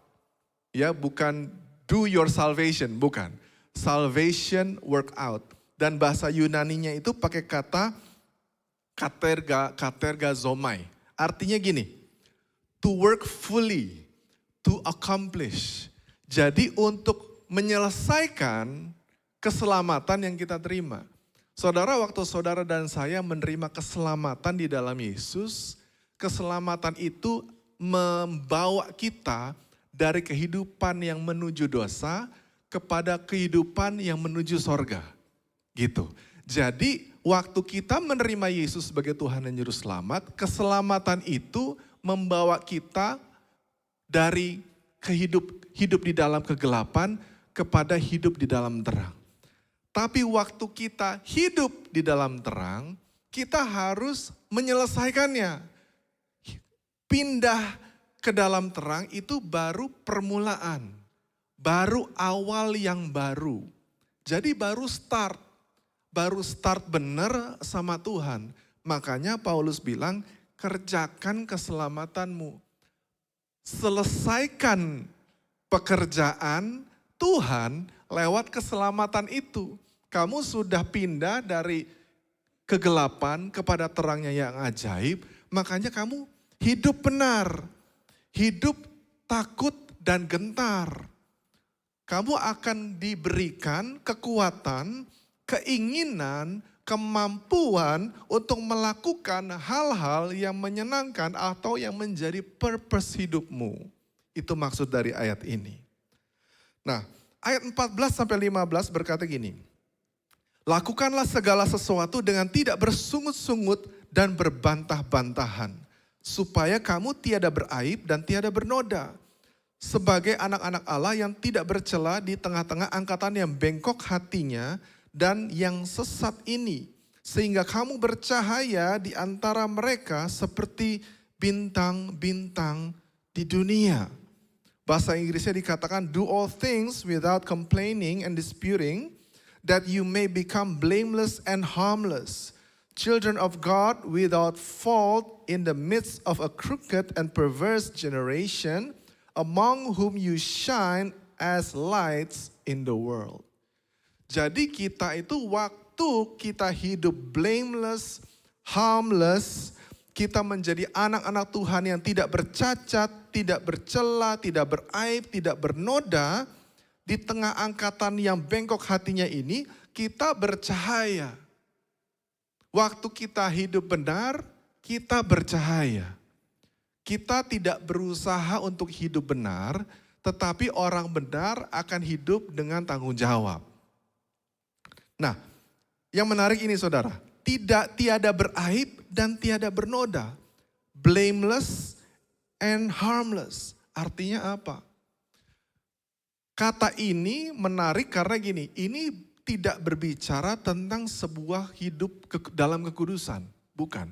Ya, bukan do your salvation, bukan. Salvation workout. Dan bahasa Yunaninya itu pakai kata katergazomai. Artinya gini, to work fully, to accomplish. Jadi untuk menyelesaikan keselamatan yang kita terima. Saudara, waktu saudara dan saya menerima keselamatan di dalam Yesus, keselamatan itu membawa kita dari kehidupan yang menuju dosa kepada kehidupan yang menuju sorga. Gitu. Jadi waktu kita menerima Yesus sebagai Tuhan dan Juru Selamat, keselamatan itu membawa kita dari hidup di dalam kegelapan kepada hidup di dalam terang. Tapi waktu kita hidup di dalam terang, kita harus menyelesaikannya. Pindah ke dalam terang itu baru permulaan, baru awal yang baru. Jadi baru start benar sama Tuhan. Makanya Paulus bilang, kerjakan keselamatanmu. Selesaikan pekerjaan Tuhan lewat keselamatan itu. Kamu sudah pindah dari kegelapan kepada terangnya yang ajaib, makanya kamu hidup benar, hidup takut dan gentar. Kamu akan diberikan kekuatan, keinginan, kemampuan untuk melakukan hal-hal yang menyenangkan atau yang menjadi purpose hidupmu. Itu maksud dari ayat ini. Nah, ayat 14-15 berkata gini, lakukanlah segala sesuatu dengan tidak bersungut-sungut dan berbantah-bantahan, supaya kamu tiada beraib dan tiada bernoda, sebagai anak-anak Allah yang tidak bercela di tengah-tengah angkatan yang bengkok hatinya dan yang sesat ini, sehingga kamu bercahaya di antara mereka seperti bintang-bintang di dunia. Bahasa Inggrisnya dikatakan, do all things without complaining and disputing, that you may become blameless and harmless, children of God without fault in the midst of a crooked and perverse generation, among whom you shine as lights in the world. Jadi kita itu waktu kita hidup blameless, harmless, kita menjadi anak-anak Tuhan yang tidak bercacat, tidak bercela, tidak beraib, tidak bernoda, di tengah angkatan yang bengkok hatinya ini, kita bercahaya. Waktu kita hidup benar, kita bercahaya. Kita tidak berusaha untuk hidup benar, tetapi orang benar akan hidup dengan tanggung jawab. Nah, yang menarik ini saudara, tiada beraib dan tiada bernoda. Blameless and harmless. Artinya apa? Kata ini menarik karena gini, ini tidak berbicara tentang sebuah hidup dalam kekudusan. Bukan.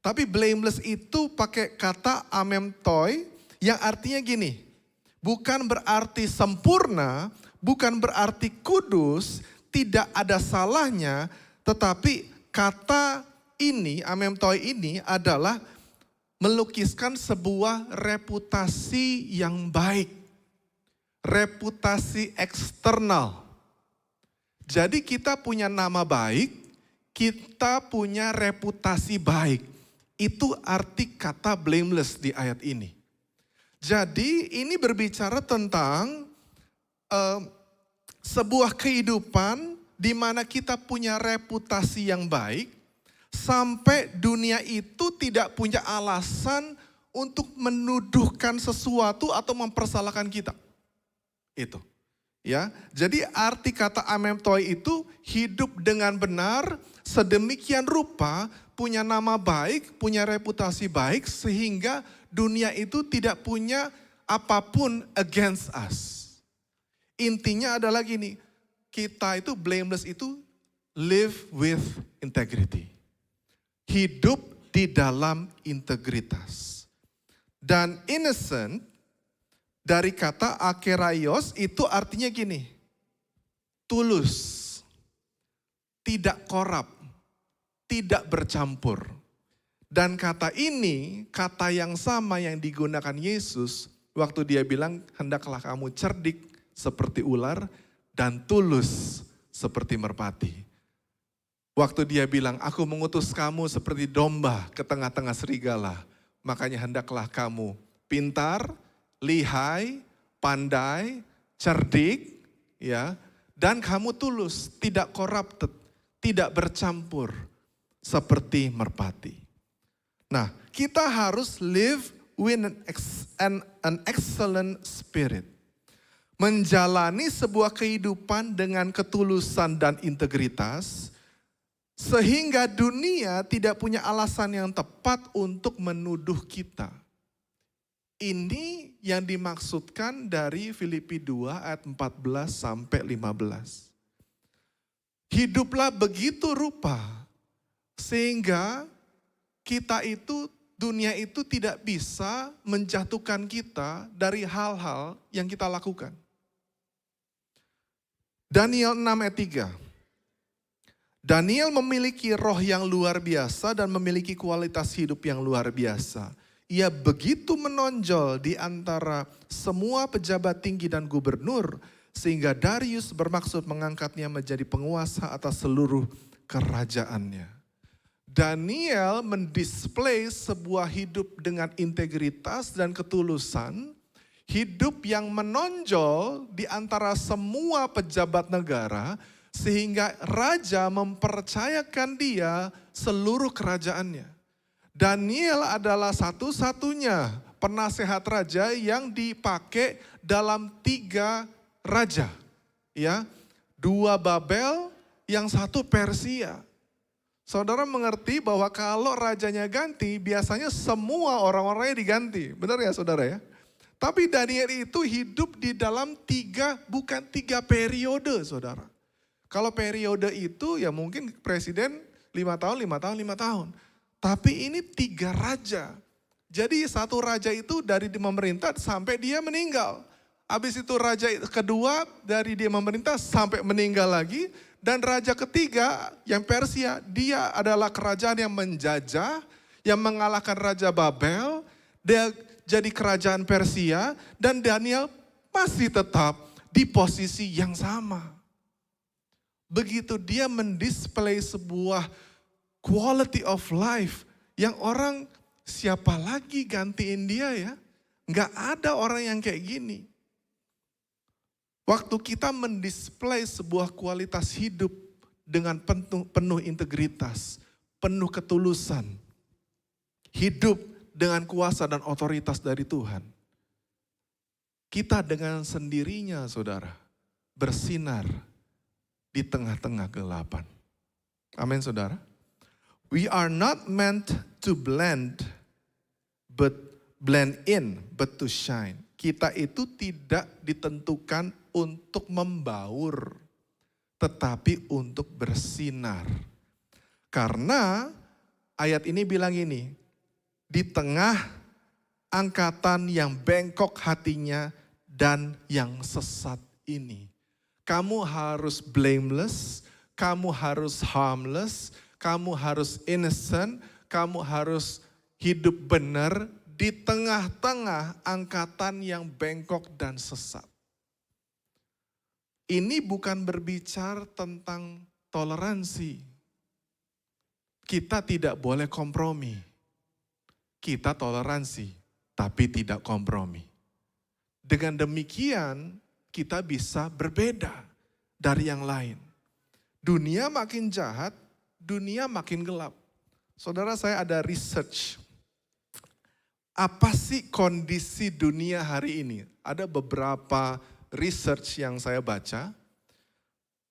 Tapi blameless itu pakai kata amemtoi yang artinya gini. Bukan berarti sempurna, bukan berarti kudus, tidak ada salahnya, tetapi kata ini, amemtoi ini adalah melukiskan sebuah reputasi yang baik. Reputasi eksternal. Jadi kita punya nama baik, kita punya reputasi baik. Itu arti kata blameless di ayat ini. Jadi ini berbicara tentang sebuah kehidupan di mana kita punya reputasi yang baik, sampai dunia itu tidak punya alasan untuk menuduhkan sesuatu atau mempersalahkan kita. Itu. Ya, jadi arti kata amemtoi itu hidup dengan benar, sedemikian rupa, punya nama baik, punya reputasi baik, sehingga dunia itu tidak punya apapun against us. Intinya adalah gini, kita itu blameless itu live with integrity. Hidup di dalam integritas. Dan innocent dari kata akeraios itu artinya gini, tulus, tidak korup, tidak bercampur. Dan kata ini, kata yang sama yang digunakan Yesus waktu dia bilang hendaklah kamu cerdik seperti ular dan tulus seperti merpati. Waktu dia bilang, aku mengutus kamu seperti domba ke tengah-tengah serigala. Makanya hendaklah kamu pintar, lihai, pandai, cerdik, ya, dan kamu tulus, tidak corrupted, tidak bercampur seperti merpati. Nah, kita harus live with an excellent spirit. Menjalani sebuah kehidupan dengan ketulusan dan integritas, sehingga dunia tidak punya alasan yang tepat untuk menuduh kita. Ini yang dimaksudkan dari Filipi 2 ayat 14 sampai 15. Hiduplah begitu rupa sehingga kita itu, dunia itu tidak bisa menjatuhkan kita dari hal-hal yang kita lakukan. Daniel 6 ayat 3. Daniel memiliki roh yang luar biasa dan memiliki kualitas hidup yang luar biasa. Ia begitu menonjol di antara semua pejabat tinggi dan gubernur, sehingga Darius bermaksud mengangkatnya menjadi penguasa atas seluruh kerajaannya. Daniel mendisplay sebuah hidup dengan integritas dan ketulusan, hidup yang menonjol di antara semua pejabat negara, sehingga raja mempercayakan dia seluruh kerajaannya. Daniel adalah satu-satunya penasehat raja yang dipakai dalam 3 raja. Ya, 2 Babel, yang 1 Persia. Saudara mengerti bahwa kalau rajanya ganti, biasanya semua orang-orangnya diganti. Benar ya saudara ya? Tapi Daniel itu hidup di dalam 3, bukan 3 periode saudara. Kalau periode itu ya mungkin presiden 5 tahun, 5 tahun, 5 tahun. Tapi ini 3 raja. Jadi 1 raja itu dari dia memerintah sampai dia meninggal. Habis itu raja kedua dari dia memerintah sampai meninggal lagi. Dan raja ketiga yang Persia, dia adalah kerajaan yang menjajah, yang mengalahkan Raja Babel. Dia jadi kerajaan Persia dan Daniel masih tetap di posisi yang sama. Begitu dia mendisplay sebuah quality of life yang orang siapa lagi gantiin dia ya? Nggak ada orang yang kayak gini. Waktu kita mendisplay sebuah kualitas hidup dengan penuh integritas, penuh ketulusan, hidup dengan kuasa dan otoritas dari Tuhan. Kita dengan sendirinya saudara, bersinar di tengah-tengah kegelapan. Amin saudara. We are not meant to blend in, but to shine. Kita itu tidak ditentukan untuk membaur, tetapi untuk bersinar. Karena ayat ini bilang ini, di tengah angkatan yang bengkok hatinya dan yang sesat ini. Kamu harus blameless, kamu harus harmless, kamu harus innocent, kamu harus hidup benar di tengah-tengah angkatan yang bengkok dan sesat. Ini bukan berbicara tentang toleransi. Kita tidak boleh kompromi. Kita toleransi, tapi tidak kompromi. Dengan demikian, kita bisa berbeda dari yang lain. Dunia makin jahat, dunia makin gelap. Saudara, saya ada research. Apa sih kondisi dunia hari ini? Ada beberapa research yang saya baca.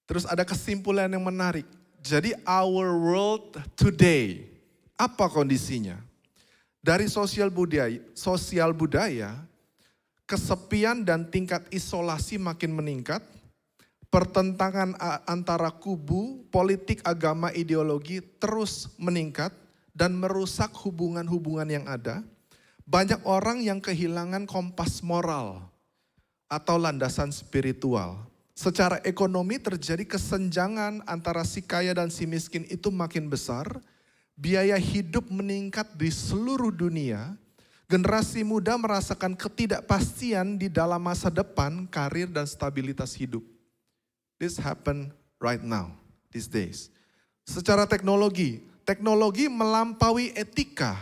Terus ada kesimpulan yang menarik. Jadi our world today, apa kondisinya? Dari sosial budaya, kesepian dan tingkat isolasi makin meningkat. Pertentangan antara kubu, politik, agama, ideologi terus meningkat dan merusak hubungan-hubungan yang ada. Banyak orang yang kehilangan kompas moral atau landasan spiritual. Secara ekonomi terjadi kesenjangan antara si kaya dan si miskin itu makin besar. Biaya hidup meningkat di seluruh dunia. Generasi muda merasakan ketidakpastian di dalam masa depan, karir dan stabilitas hidup. This happen right now, these days. Secara teknologi melampaui etika,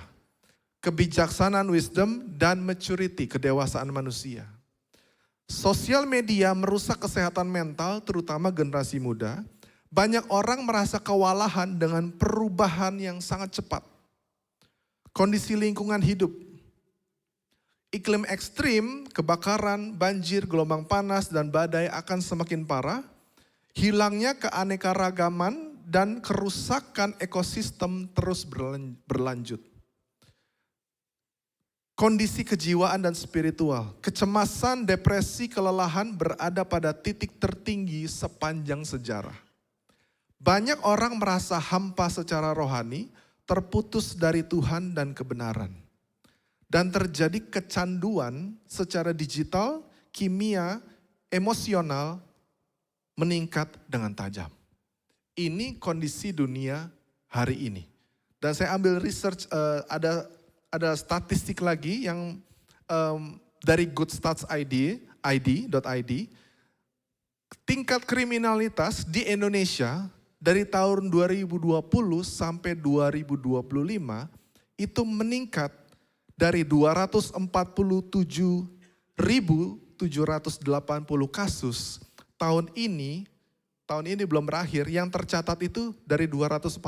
kebijaksanaan wisdom, dan maturity, kedewasaan manusia. Sosial media merusak kesehatan mental, terutama generasi muda. Banyak orang merasa kewalahan dengan perubahan yang sangat cepat. Kondisi lingkungan hidup. Iklim ekstrim, kebakaran, banjir, gelombang panas, dan badai akan semakin parah. Hilangnya keanekaragaman dan kerusakan ekosistem terus berlanjut. Kondisi kejiwaan dan spiritual, kecemasan, depresi, kelelahan berada pada titik tertinggi sepanjang sejarah. Banyak orang merasa hampa secara rohani, terputus dari Tuhan dan kebenaran. Dan terjadi kecanduan secara digital, kimia, emosional, meningkat dengan tajam. Ini kondisi dunia hari ini. Dan saya ambil research, ada statistik lagi yang dari goodstats.id. Tingkat kriminalitas di Indonesia dari tahun 2020 sampai 2025 itu meningkat dari 247.780 kasus. Tahun ini belum berakhir, yang tercatat itu dari 247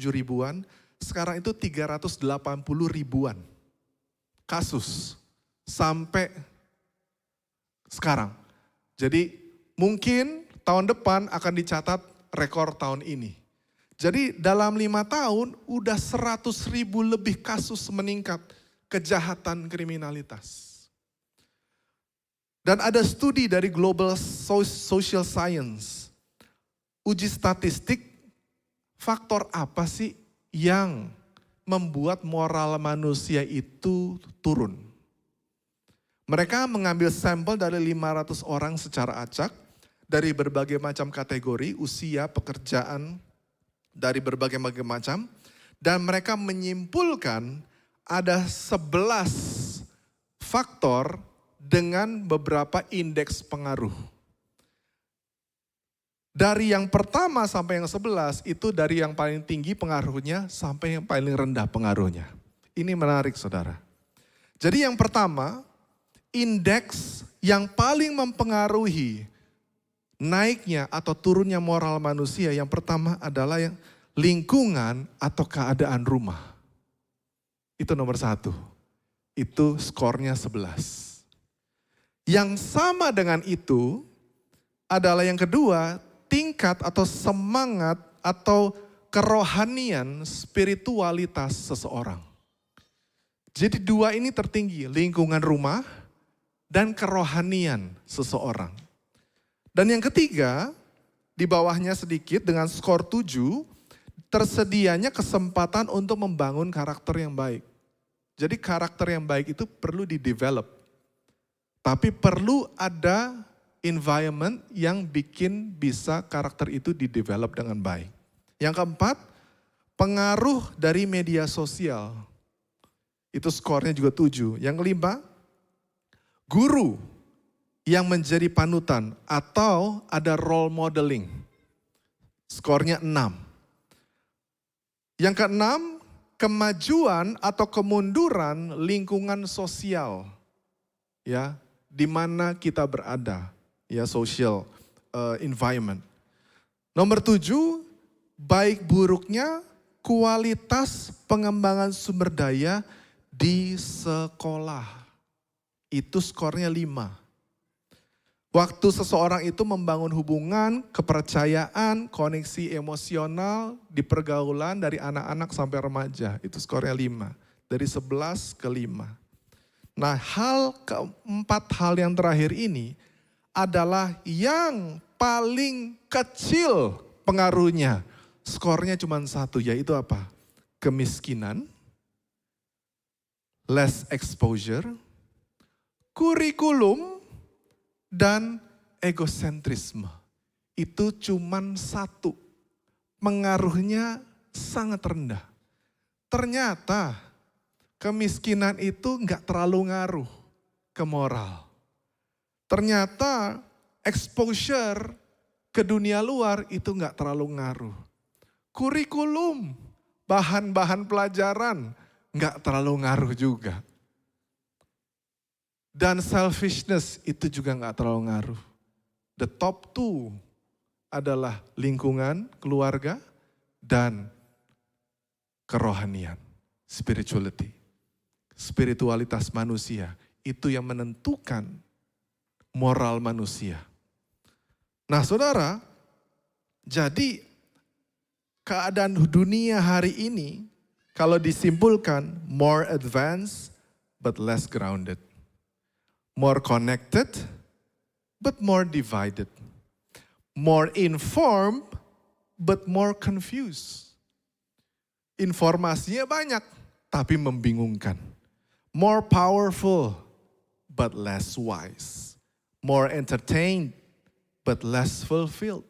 ribuan, sekarang itu 380 ribuan kasus sampai sekarang. Jadi mungkin tahun depan akan dicatat rekor tahun ini. Jadi dalam 5 tahun udah 100 ribu lebih kasus meningkat kejahatan kriminalitas. Dan ada studi dari Global Social Science, uji statistik, faktor apa sih yang membuat moral manusia itu turun. Mereka mengambil sampel dari 500 orang secara acak, dari berbagai macam kategori, usia, pekerjaan, dari berbagai macam, dan mereka menyimpulkan ada 11 faktor dengan beberapa indeks pengaruh. Dari yang pertama sampai yang 11 itu dari yang paling tinggi pengaruhnya sampai yang paling rendah pengaruhnya. Ini menarik saudara. Jadi yang pertama, indeks yang paling mempengaruhi naiknya atau turunnya moral manusia yang pertama adalah yang lingkungan atau keadaan rumah. Itu nomor 1. Itu skornya 11. Yang sama dengan itu adalah yang kedua, tingkat atau semangat atau kerohanian spiritualitas seseorang. Jadi dua ini tertinggi, lingkungan rumah dan kerohanian seseorang. Dan yang ketiga, di bawahnya sedikit dengan skor 7, tersedianya kesempatan untuk membangun karakter yang baik. Jadi karakter yang baik itu perlu di-develop. Tapi perlu ada environment yang bikin bisa karakter itu di-develop dengan baik. Yang keempat, pengaruh dari media sosial. Itu skornya juga 7. Yang kelima, guru yang menjadi panutan atau ada role modeling. Skornya 6. Yang keenam, kemajuan atau kemunduran lingkungan sosial. Ya, di mana kita berada. Ya, social environment. Nomor 7, baik buruknya kualitas pengembangan sumber daya di sekolah. Itu skornya 5. Waktu seseorang itu membangun hubungan, kepercayaan, koneksi emosional di pergaulan dari anak-anak sampai remaja. Itu skornya 5. Dari 11 ke 5. Nah, keempat hal yang terakhir ini adalah yang paling kecil pengaruhnya. Skornya cuma 1, yaitu apa? Kemiskinan, less exposure, kurikulum, dan egosentrisme. Itu cuma 1. Pengaruhnya sangat rendah. Ternyata kemiskinan itu enggak terlalu ngaruh ke moral. Ternyata exposure ke dunia luar itu enggak terlalu ngaruh. Kurikulum, bahan-bahan pelajaran enggak terlalu ngaruh juga. Dan selfishness itu juga enggak terlalu ngaruh. The top 2 adalah lingkungan, keluarga, dan kerohanian, spirituality. Spiritualitas manusia, itu yang menentukan moral manusia. Nah saudara, jadi keadaan dunia hari ini, kalau disimpulkan, more advanced but less grounded. More connected but more divided. More informed but more confused. Informasinya banyak tapi membingungkan. More powerful but less wise. More entertained but less fulfilled.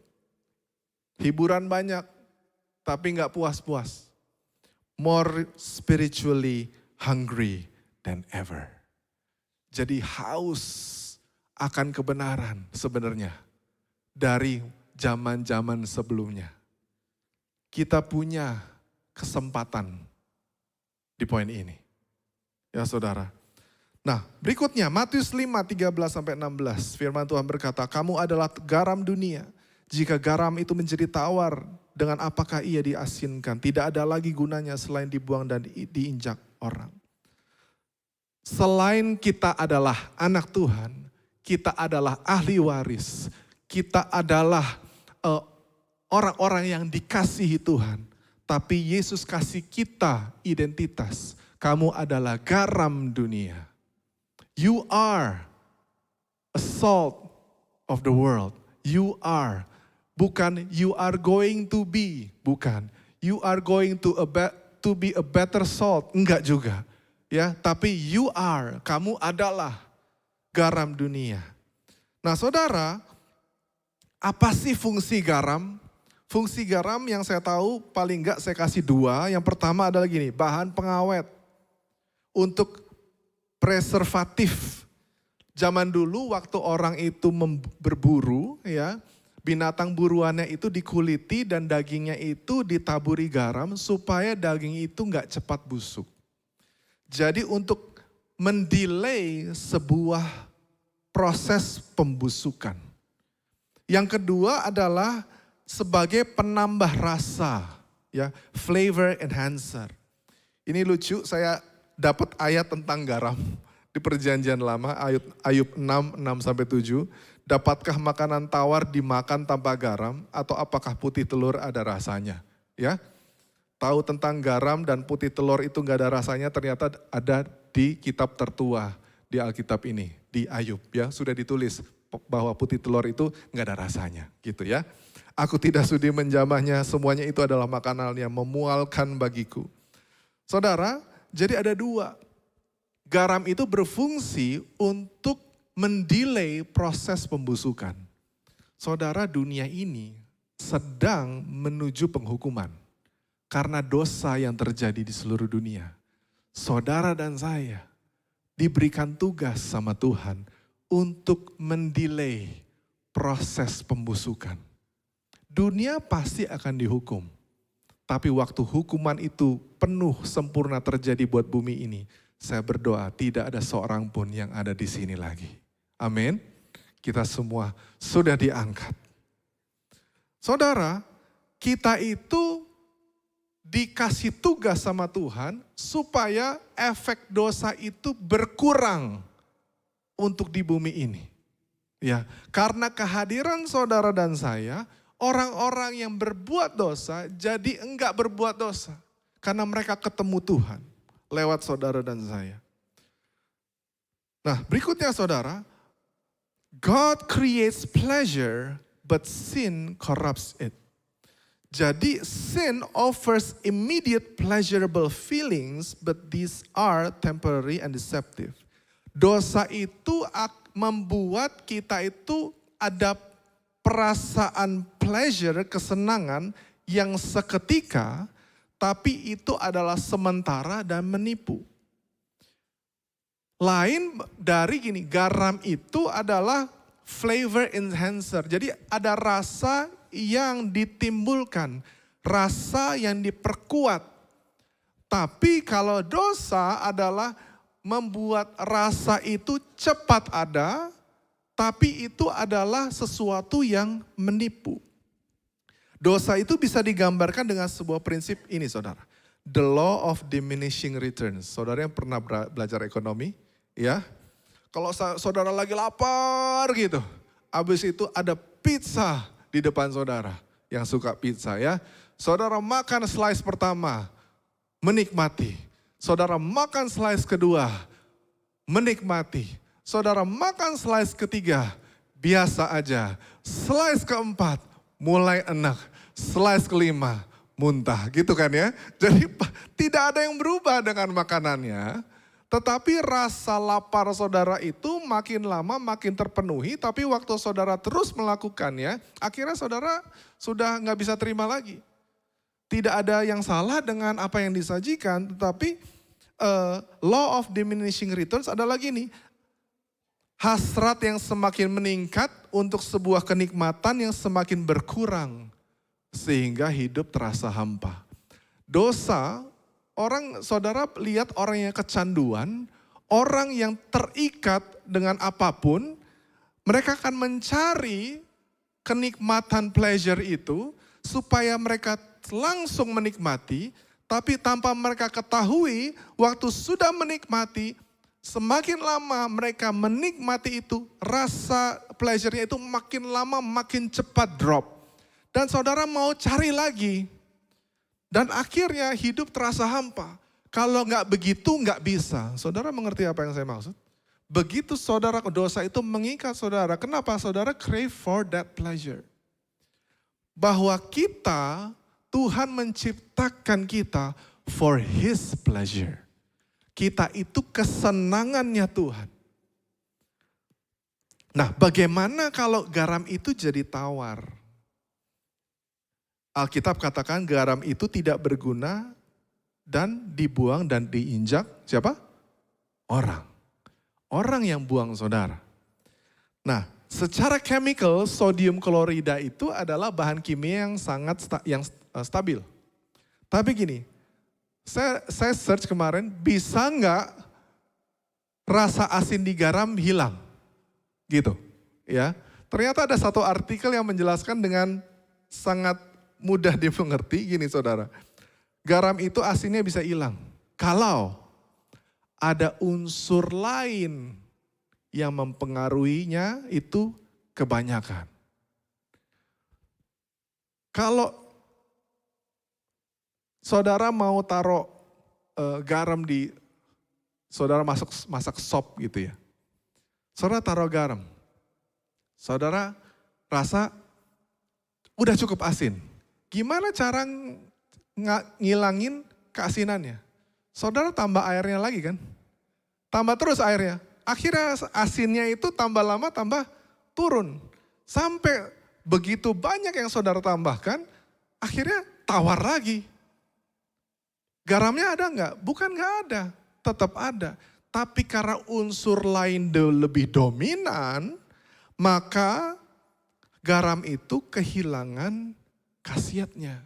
Hiburan banyak tapi nggak puas-puas. More spiritually hungry than ever. Jadi haus akan kebenaran sebenarnya dari zaman-zaman sebelumnya. Kita punya kesempatan di poin ini. Ya saudara. Nah berikutnya Matius 5:13-16. Firman Tuhan berkata, kamu adalah garam dunia. Jika garam itu menjadi tawar, dengan apakah ia diasinkan? Tidak ada lagi gunanya selain dibuang dan diinjak orang. Selain kita adalah anak Tuhan, kita adalah ahli waris, kita adalah orang-orang yang dikasihi Tuhan. Tapi Yesus kasih kita identitas, kamu adalah garam dunia. You are a salt of the world. You are, bukan you are going to be, bukan. You are going to be a better salt, enggak juga. Ya, tapi you are, kamu adalah garam dunia. Nah saudara, apa sih fungsi garam? Fungsi garam yang saya tahu paling enggak saya kasih 2. Yang pertama adalah gini, bahan pengawet. Untuk preservatif. Zaman dulu waktu orang itu berburu ya, binatang buruannya itu dikuliti dan dagingnya itu ditaburi garam supaya daging itu nggak cepat busuk. Jadi untuk mendelay sebuah proses pembusukan. Yang kedua adalah sebagai penambah rasa, ya, flavor enhancer. Ini lucu, saya dapat ayat tentang garam di Perjanjian Lama, Ayub 6:6-7. Dapatkah makanan tawar dimakan tanpa garam atau apakah putih telur ada rasanya? Ya, tahu tentang garam dan putih telur itu nggak ada rasanya, ternyata ada di kitab tertua di Alkitab ini, di Ayub, ya, sudah ditulis bahwa putih telur itu nggak ada rasanya, gitu ya. Aku tidak sudi menjamahnya, semuanya itu adalah makanan yang memualkan bagiku. Saudara, jadi ada dua. Garam itu berfungsi untuk mendelay proses pembusukan. Saudara, dunia ini sedang menuju penghukuman karena dosa yang terjadi di seluruh dunia. Saudara dan saya diberikan tugas sama Tuhan untuk mendelay proses pembusukan. Dunia pasti akan dihukum. Tapi waktu hukuman itu penuh sempurna terjadi buat bumi ini, saya berdoa tidak ada seorang pun yang ada di sini lagi. Amin. Kita semua sudah diangkat. Saudara, kita itu dikasih tugas sama Tuhan supaya efek dosa itu berkurang untuk di bumi ini. Ya, karena kehadiran saudara dan saya, orang-orang yang berbuat dosa jadi enggak berbuat dosa. Karena mereka ketemu Tuhan lewat saudara dan saya. Nah, berikutnya saudara, God creates pleasure but sin corrupts it. Jadi sin offers immediate pleasurable feelings but these are temporary and deceptive. Dosa itu membuat kita itu ada perasaan pleasure, kesenangan yang seketika, tapi itu adalah sementara dan menipu. Lain dari gini, garam itu adalah flavor enhancer. Jadi ada rasa yang ditimbulkan, rasa yang diperkuat. Tapi kalau dosa adalah membuat rasa itu cepat ada, tapi itu adalah sesuatu yang menipu. Dosa itu bisa digambarkan dengan sebuah prinsip ini saudara. The law of diminishing returns. Saudara yang pernah belajar ekonomi, ya. Kalau saudara lagi lapar gitu, habis itu ada pizza di depan saudara. Yang suka pizza ya. Saudara makan slice pertama, menikmati. Saudara makan slice kedua, menikmati. Saudara makan slice ketiga, biasa aja. Slice keempat, mulai enak. Slice kelima, muntah gitu kan ya. Jadi tidak ada yang berubah dengan makanannya. Tetapi rasa lapar saudara itu makin lama makin terpenuhi. Tapi waktu saudara terus melakukannya, akhirnya saudara sudah nggak bisa terima lagi. Tidak ada yang salah dengan apa yang disajikan. Tetapi law of diminishing returns adalah gini. Hasrat yang semakin meningkat untuk sebuah kenikmatan yang semakin berkurang. Sehingga hidup terasa hampa. Dosa, saudara lihat orang yang kecanduan, orang yang terikat dengan apapun, mereka akan mencari kenikmatan pleasure itu supaya mereka langsung menikmati, tapi tanpa mereka ketahui waktu sudah menikmati, semakin lama mereka menikmati itu, rasa pleasure-nya itu makin lama makin cepat drop. Dan saudara mau cari lagi. Dan akhirnya hidup terasa hampa. Kalau nggak begitu nggak bisa. Saudara mengerti apa yang saya maksud? Begitu saudara dosa itu mengikat saudara. Kenapa? Saudara crave for that pleasure. Bahwa kita, Tuhan menciptakan kita for His pleasure. Kita itu kesenangannya Tuhan. Nah, bagaimana kalau garam itu jadi tawar? Alkitab katakan garam itu tidak berguna dan dibuang dan diinjak siapa? Orang. Orang yang buang saudara. Nah, secara chemical sodium klorida itu adalah bahan kimia yang sangat stabil. Tapi gini, saya search kemarin, bisa nggak rasa asin di garam hilang? Gitu, ya. Ternyata ada satu artikel yang menjelaskan dengan sangat mudah dimengerti, gini saudara. Garam itu asinnya bisa hilang kalau ada unsur lain yang mempengaruhinya itu kebanyakan. Kalau saudara mau taruh garam di, saudara masak sop gitu ya. Saudara taruh garam. Saudara rasa udah cukup asin. Gimana cara ngilangin keasinannya? Saudara tambah airnya lagi kan? Tambah terus airnya. Akhirnya asinnya itu tambah lama tambah turun. Sampai begitu banyak yang saudara tambahkan, akhirnya tawar lagi. Garamnya ada nggak? Bukan nggak ada, tetap ada. Tapi karena unsur lain lebih dominan, maka garam itu kehilangan khasiatnya.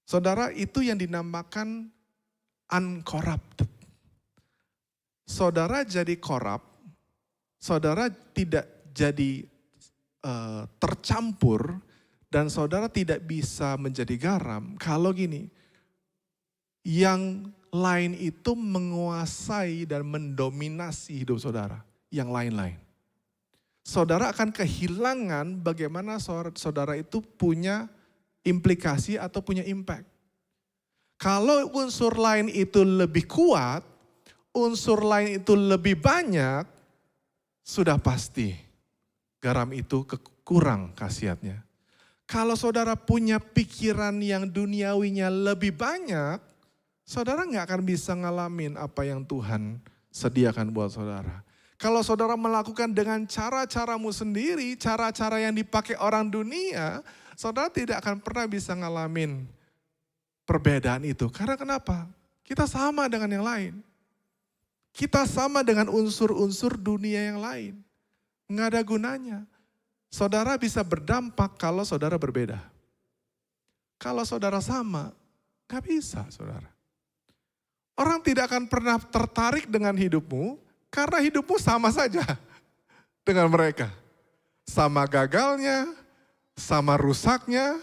Saudara, itu yang dinamakan uncorrupted. Saudara jadi korup, saudara tidak jadi tercampur, dan saudara tidak bisa menjadi garam. Kalau gini, yang lain itu menguasai dan mendominasi hidup saudara, yang lain-lain. Saudara akan kehilangan bagaimana saudara itu punya implikasi atau punya impact. Kalau unsur lain itu lebih kuat, unsur lain itu lebih banyak, sudah pasti garam itu kurang khasiatnya. Kalau saudara punya pikiran yang duniawinya lebih banyak, saudara nggak akan bisa ngalamin apa yang Tuhan sediakan buat saudara. Kalau saudara melakukan dengan cara-caramu sendiri, cara-cara yang dipakai orang dunia, saudara tidak akan pernah bisa ngalamin perbedaan itu. Karena kenapa? Kita sama dengan yang lain. Kita sama dengan unsur-unsur dunia yang lain. Nggak ada gunanya. Saudara bisa berdampak kalau saudara berbeda. Kalau saudara sama, nggak bisa saudara. Orang tidak akan pernah tertarik dengan hidupmu karena hidupmu sama saja dengan mereka. Sama gagalnya, sama rusaknya,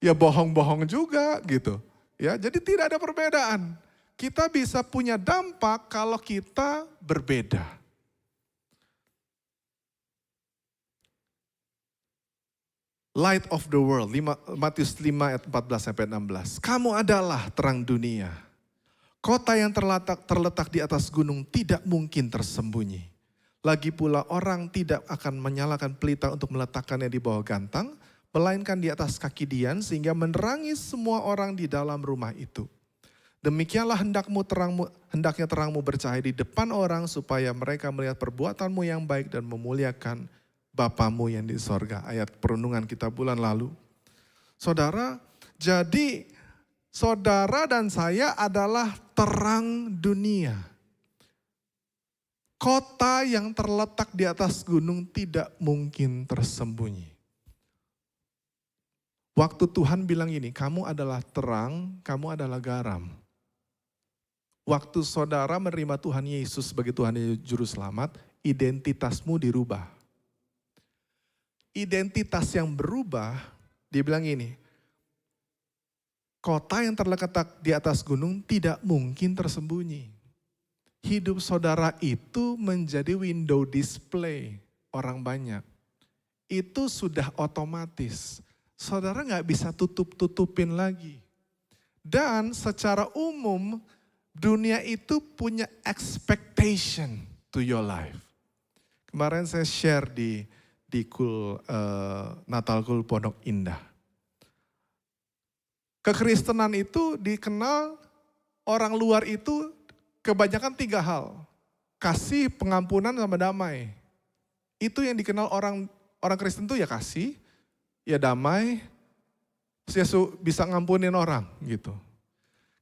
ya bohong-bohong juga gitu. Ya, jadi tidak ada perbedaan. Kita bisa punya dampak kalau kita berbeda. Light of the world, Matius 5 ayat 14-16. Kamu adalah terang dunia. Kota yang terletak di atas gunung tidak mungkin tersembunyi. Lagi pula orang tidak akan menyalakan pelita untuk meletakkannya di bawah gantang, melainkan di atas kaki dian sehingga menerangi semua orang di dalam rumah itu. Demikianlah hendaknya terangmu bercahaya di depan orang supaya mereka melihat perbuatanmu yang baik dan memuliakan Bapamu yang di sorga. Ayat perundungan kita bulan lalu. Saudara, jadi saudara dan saya adalah terang dunia. Kota yang terletak di atas gunung tidak mungkin tersembunyi. Waktu Tuhan bilang ini, kamu adalah terang, kamu adalah garam. Waktu saudara menerima Tuhan Yesus sebagai Tuhan dan Juru Selamat, identitasmu dirubah. Identitas yang berubah, dia bilang ini, kota yang terletak di atas gunung tidak mungkin tersembunyi. Hidup saudara itu menjadi window display orang banyak. Itu sudah otomatis. Saudara nggak bisa tutup-tutupin lagi. Dan secara umum, dunia itu punya expectation to your life. Kemarin saya share di Natal Kul Pondok Indah. Kekristenan itu dikenal orang luar itu kebanyakan 3 hal. Kasih, pengampunan, sama damai. Itu yang dikenal orang Kristen itu ya kasih, ya damai, bisa ngampunin orang gitu.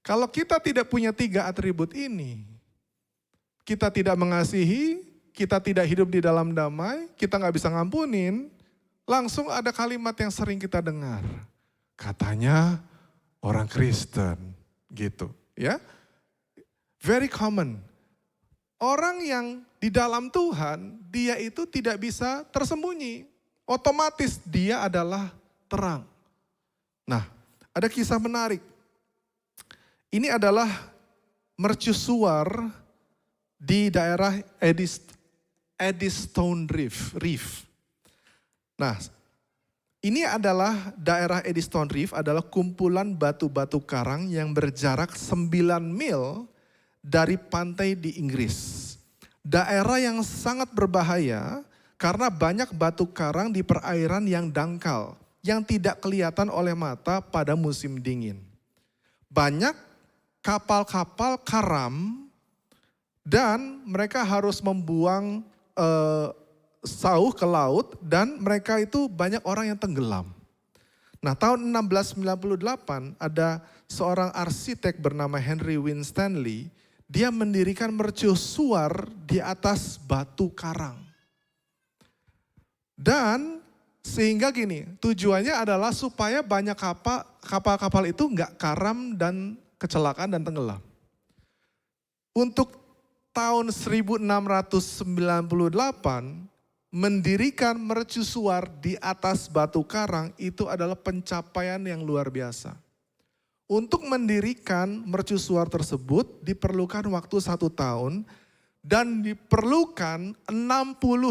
Kalau kita tidak punya 3 atribut ini, kita tidak mengasihi, kita tidak hidup di dalam damai, kita nggak bisa ngampunin, langsung ada kalimat yang sering kita dengar. Katanya orang Kristen gitu ya. Very common. Orang yang di dalam Tuhan, dia itu tidak bisa tersembunyi. Otomatis dia adalah terang. Nah, ada kisah menarik. Ini adalah mercusuar di daerah Eddystone Reef. Nah, ini adalah daerah Eddystone Reef adalah kumpulan batu-batu karang yang berjarak 9 mil dari pantai di Inggris. Daerah yang sangat berbahaya karena banyak batu karang di perairan yang dangkal, yang tidak kelihatan oleh mata pada musim dingin. Banyak kapal-kapal karam dan mereka harus membuang sauh ke laut dan mereka itu banyak orang yang tenggelam. Nah, tahun 1698 ada seorang arsitek bernama Henry Winstanley, dia mendirikan mercusuar di atas batu karang. Dan sehingga gini, tujuannya adalah supaya banyak kapal-kapal itu nggak karam dan kecelakaan dan tenggelam. Untuk tahun 1698 mendirikan mercusuar di atas batu karang itu adalah pencapaian yang luar biasa. Untuk mendirikan mercusuar tersebut diperlukan waktu 1 tahun dan diperlukan 60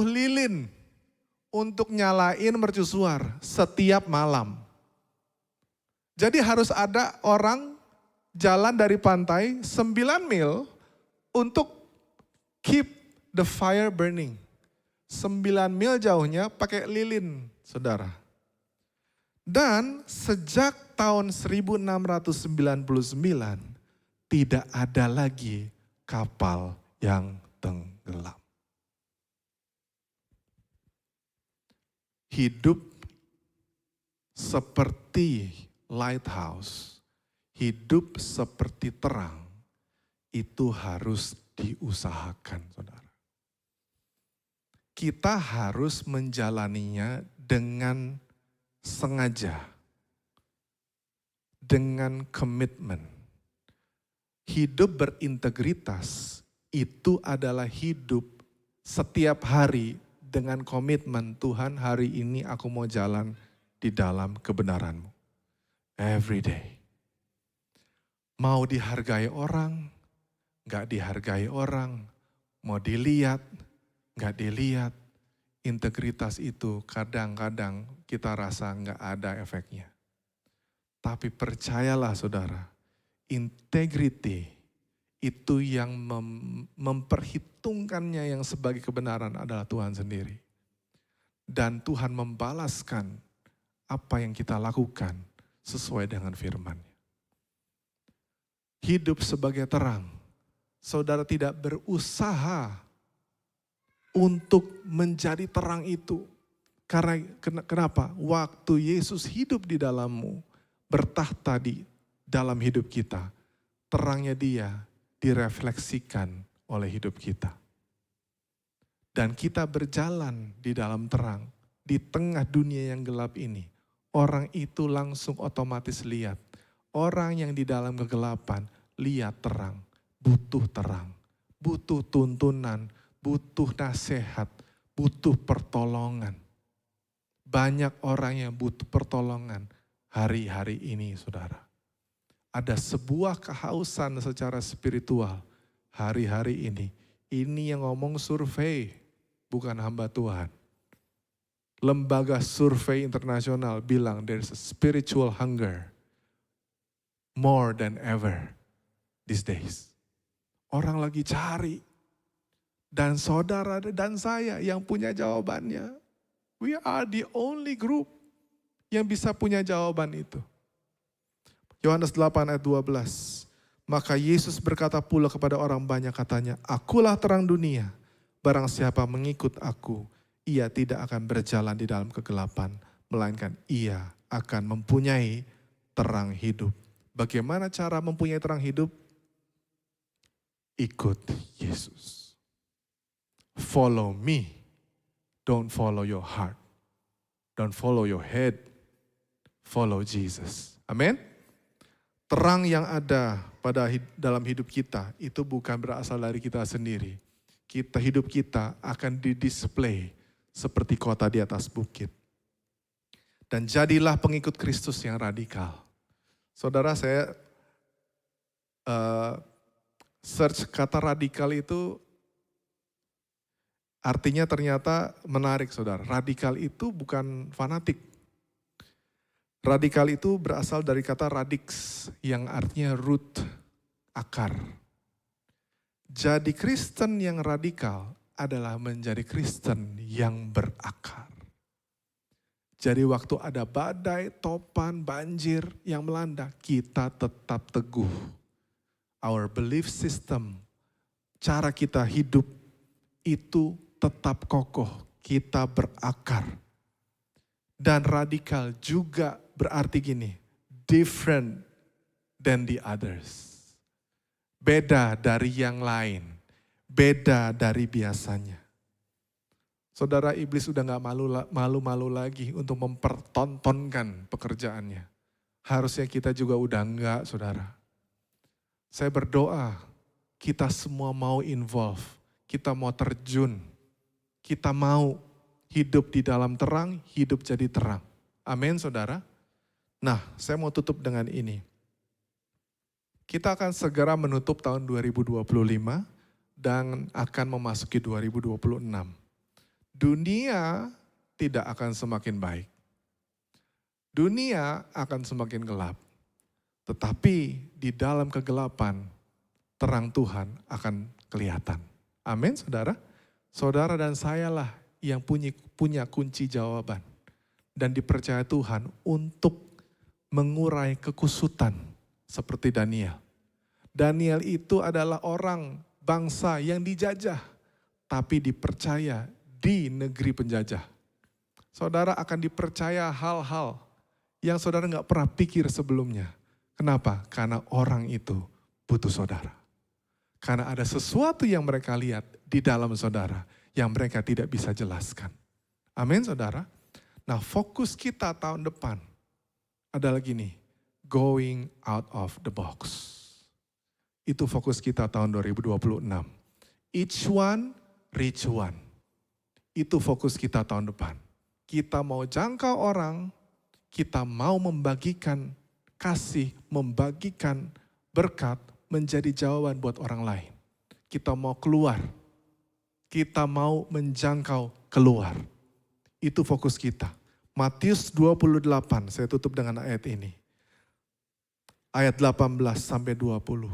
lilin untuk nyalain mercusuar setiap malam. Jadi harus ada orang jalan dari pantai 9 mil untuk keep the fire burning. 9 mil jauhnya pakai lilin, saudara. Dan sejak tahun 1699 tidak ada lagi kapal yang tenggelam. Hidup seperti lighthouse, hidup seperti terang, itu harus diusahakan, saudara. Kita harus menjalaninya dengan sengaja, dengan komitmen. Hidup berintegritas itu adalah hidup setiap hari dengan komitmen, Tuhan hari ini aku mau jalan di dalam kebenaran-Mu. Every day. Mau dihargai orang, gak dihargai orang, mau dilihat, gak dilihat, integritas itu kadang-kadang kita rasa gak ada efeknya. Tapi percayalah saudara, integrity itu yang memperhitungkannya yang sebagai kebenaran adalah Tuhan sendiri. Dan Tuhan membalaskan apa yang kita lakukan sesuai dengan firman-Nya. Hidup sebagai terang, saudara tidak berusaha untuk menjadi terang itu. Karena kenapa? Waktu Yesus hidup di dalammu, bertahta di dalam hidup kita, terangnya Dia direfleksikan oleh hidup kita. Dan kita berjalan di dalam terang, di tengah dunia yang gelap ini. Orang itu langsung otomatis lihat. Orang yang di dalam kegelapan lihat terang, butuh tuntunan, butuh nasihat, butuh pertolongan. Banyak orang yang butuh pertolongan hari-hari ini, saudara. Ada sebuah kehausan secara spiritual hari-hari ini. Ini yang ngomong survei, bukan hamba Tuhan. Lembaga survei internasional bilang there's a spiritual hunger more than ever these days. Orang lagi cari. Dan saudara dan saya yang punya jawabannya. We are the only group yang bisa punya jawaban itu. Yohanes 8 ayat 12. Maka Yesus berkata pula kepada orang banyak katanya, akulah terang dunia. Barang siapa mengikut aku, ia tidak akan berjalan di dalam kegelapan. Melainkan ia akan mempunyai terang hidup. Bagaimana cara mempunyai terang hidup? Ikut Yesus. Follow me. Don't follow your heart. Don't follow your head. Follow Jesus. Amin. Terang yang ada dalam hidup kita itu bukan berasal dari kita sendiri. Hidup kita akan didisplay seperti kota di atas bukit. Dan jadilah pengikut Kristus yang radikal. Saudara, saya search kata radikal itu artinya ternyata menarik, saudara. Radikal itu bukan fanatik. Radikal itu berasal dari kata radix yang artinya root, akar. Jadi Kristen yang radikal adalah menjadi Kristen yang berakar. Jadi waktu ada badai, topan, banjir yang melanda, kita tetap teguh. Our belief system, cara kita hidup itu tetap kokoh, kita berakar. Dan radikal juga berarti gini, different than the others. Beda dari yang lain, beda dari biasanya. Saudara, iblis udah gak malu-malu lagi untuk mempertontonkan pekerjaannya. Harusnya kita juga udah enggak, saudara. Saya berdoa, kita semua mau involve, kita mau terjun, kita mau hidup di dalam terang, hidup jadi terang. Amin, saudara. Nah, saya mau tutup dengan ini. Kita akan segera menutup tahun 2025 dan akan memasuki 2026. Dunia tidak akan semakin baik. Dunia akan semakin gelap. Tetapi di dalam kegelapan, terang Tuhan akan kelihatan. Amin, saudara. Saudara dan sayalah yang punya kunci jawaban. Dan dipercaya Tuhan untuk mengurai kekusutan seperti Daniel. Daniel itu adalah orang bangsa yang dijajah, tapi dipercaya di negeri penjajah. Saudara akan dipercaya hal-hal yang saudara gak pernah pikir sebelumnya. Kenapa? Karena orang itu butuh saudara. Karena ada sesuatu yang mereka lihat di dalam saudara yang mereka tidak bisa jelaskan. Amin, saudara. Nah, fokus kita tahun depan adalah gini, going out of the box. Itu fokus kita tahun 2026. Each one, reach one. Itu fokus kita tahun depan. Kita mau jangkau orang, kita mau membagikan kasih, membagikan berkat, menjadi jawaban buat orang lain. Kita mau keluar, kita mau menjangkau keluar. Itu fokus kita. Matius 28, saya tutup dengan ayat ini. Ayat 18 sampai 20.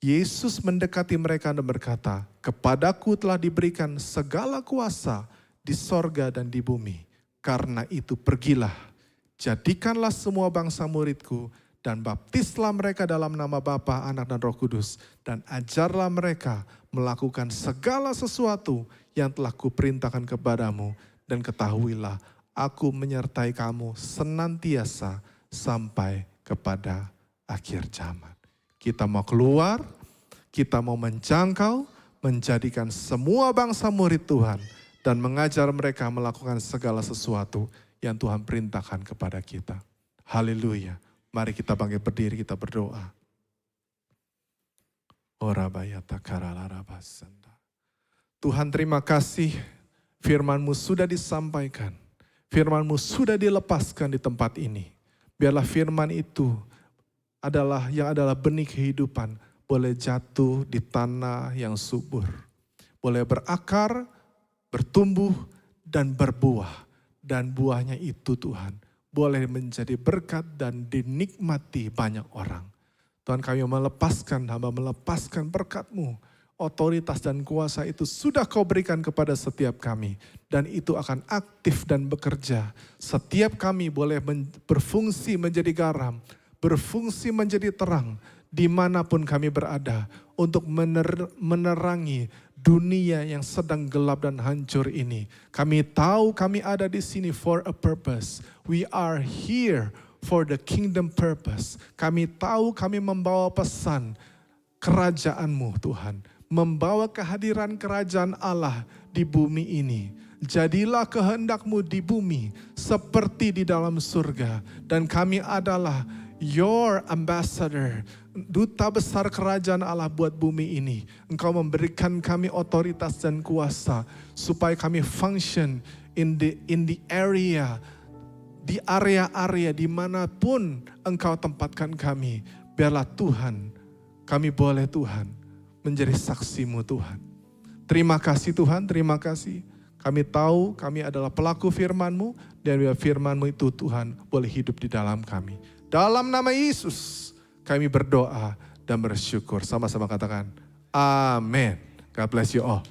Yesus mendekati mereka dan berkata, "Kepadaku telah diberikan segala kuasa di sorga dan di bumi. Karena itu pergilah, jadikanlah semua bangsa muridku, dan baptislah mereka dalam nama Bapa, Anak, dan Roh Kudus. Dan ajarlah mereka melakukan segala sesuatu yang telah kuperintahkan kepadamu. Dan ketahuilah, aku menyertai kamu senantiasa sampai kepada akhir zaman." Kita mau keluar, kita mau menjangkau, menjadikan semua bangsa murid Tuhan, dan mengajar mereka melakukan segala sesuatu yang Tuhan perintahkan kepada kita. Haleluya. Mari kita bangkit berdiri, kita berdoa. Tuhan, terima kasih firman-Mu sudah disampaikan. Firman-Mu sudah dilepaskan di tempat ini. Biarlah firman itu adalah benih kehidupan, boleh jatuh di tanah yang subur. Boleh berakar, bertumbuh, dan berbuah. Dan buahnya itu Tuhan, boleh menjadi berkat dan dinikmati banyak orang. Tuhan, kami hamba melepaskan berkat-Mu. Otoritas dan kuasa itu sudah Kau berikan kepada setiap kami. Dan itu akan aktif dan bekerja. Setiap kami boleh berfungsi menjadi garam, berfungsi menjadi terang dimanapun kami berada untuk menerangi dunia yang sedang gelap dan hancur ini. Kami tahu kami ada di sini for a purpose. We are here for the kingdom purpose. Kami tahu kami membawa pesan kerajaan-Mu Tuhan. membawa kehadiran kerajaan Allah di bumi ini. Jadilah kehendak-Mu di bumi seperti di dalam surga. Dan kami adalah your ambassador, duta besar kerajaan Allah buat bumi ini. Engkau memberikan kami otoritas dan kuasa supaya kami function in the area, di area-area dimanapun Engkau tempatkan kami. Biarlah Tuhan, kami boleh Tuhan menjadi saksi-Mu Tuhan. Terima kasih Tuhan, terima kasih. Kami tahu kami adalah pelaku firman-Mu dan biar firman-Mu itu Tuhan boleh hidup di dalam kami. Dalam nama Yesus kami berdoa dan bersyukur. Sama-sama katakan amin. God bless you all.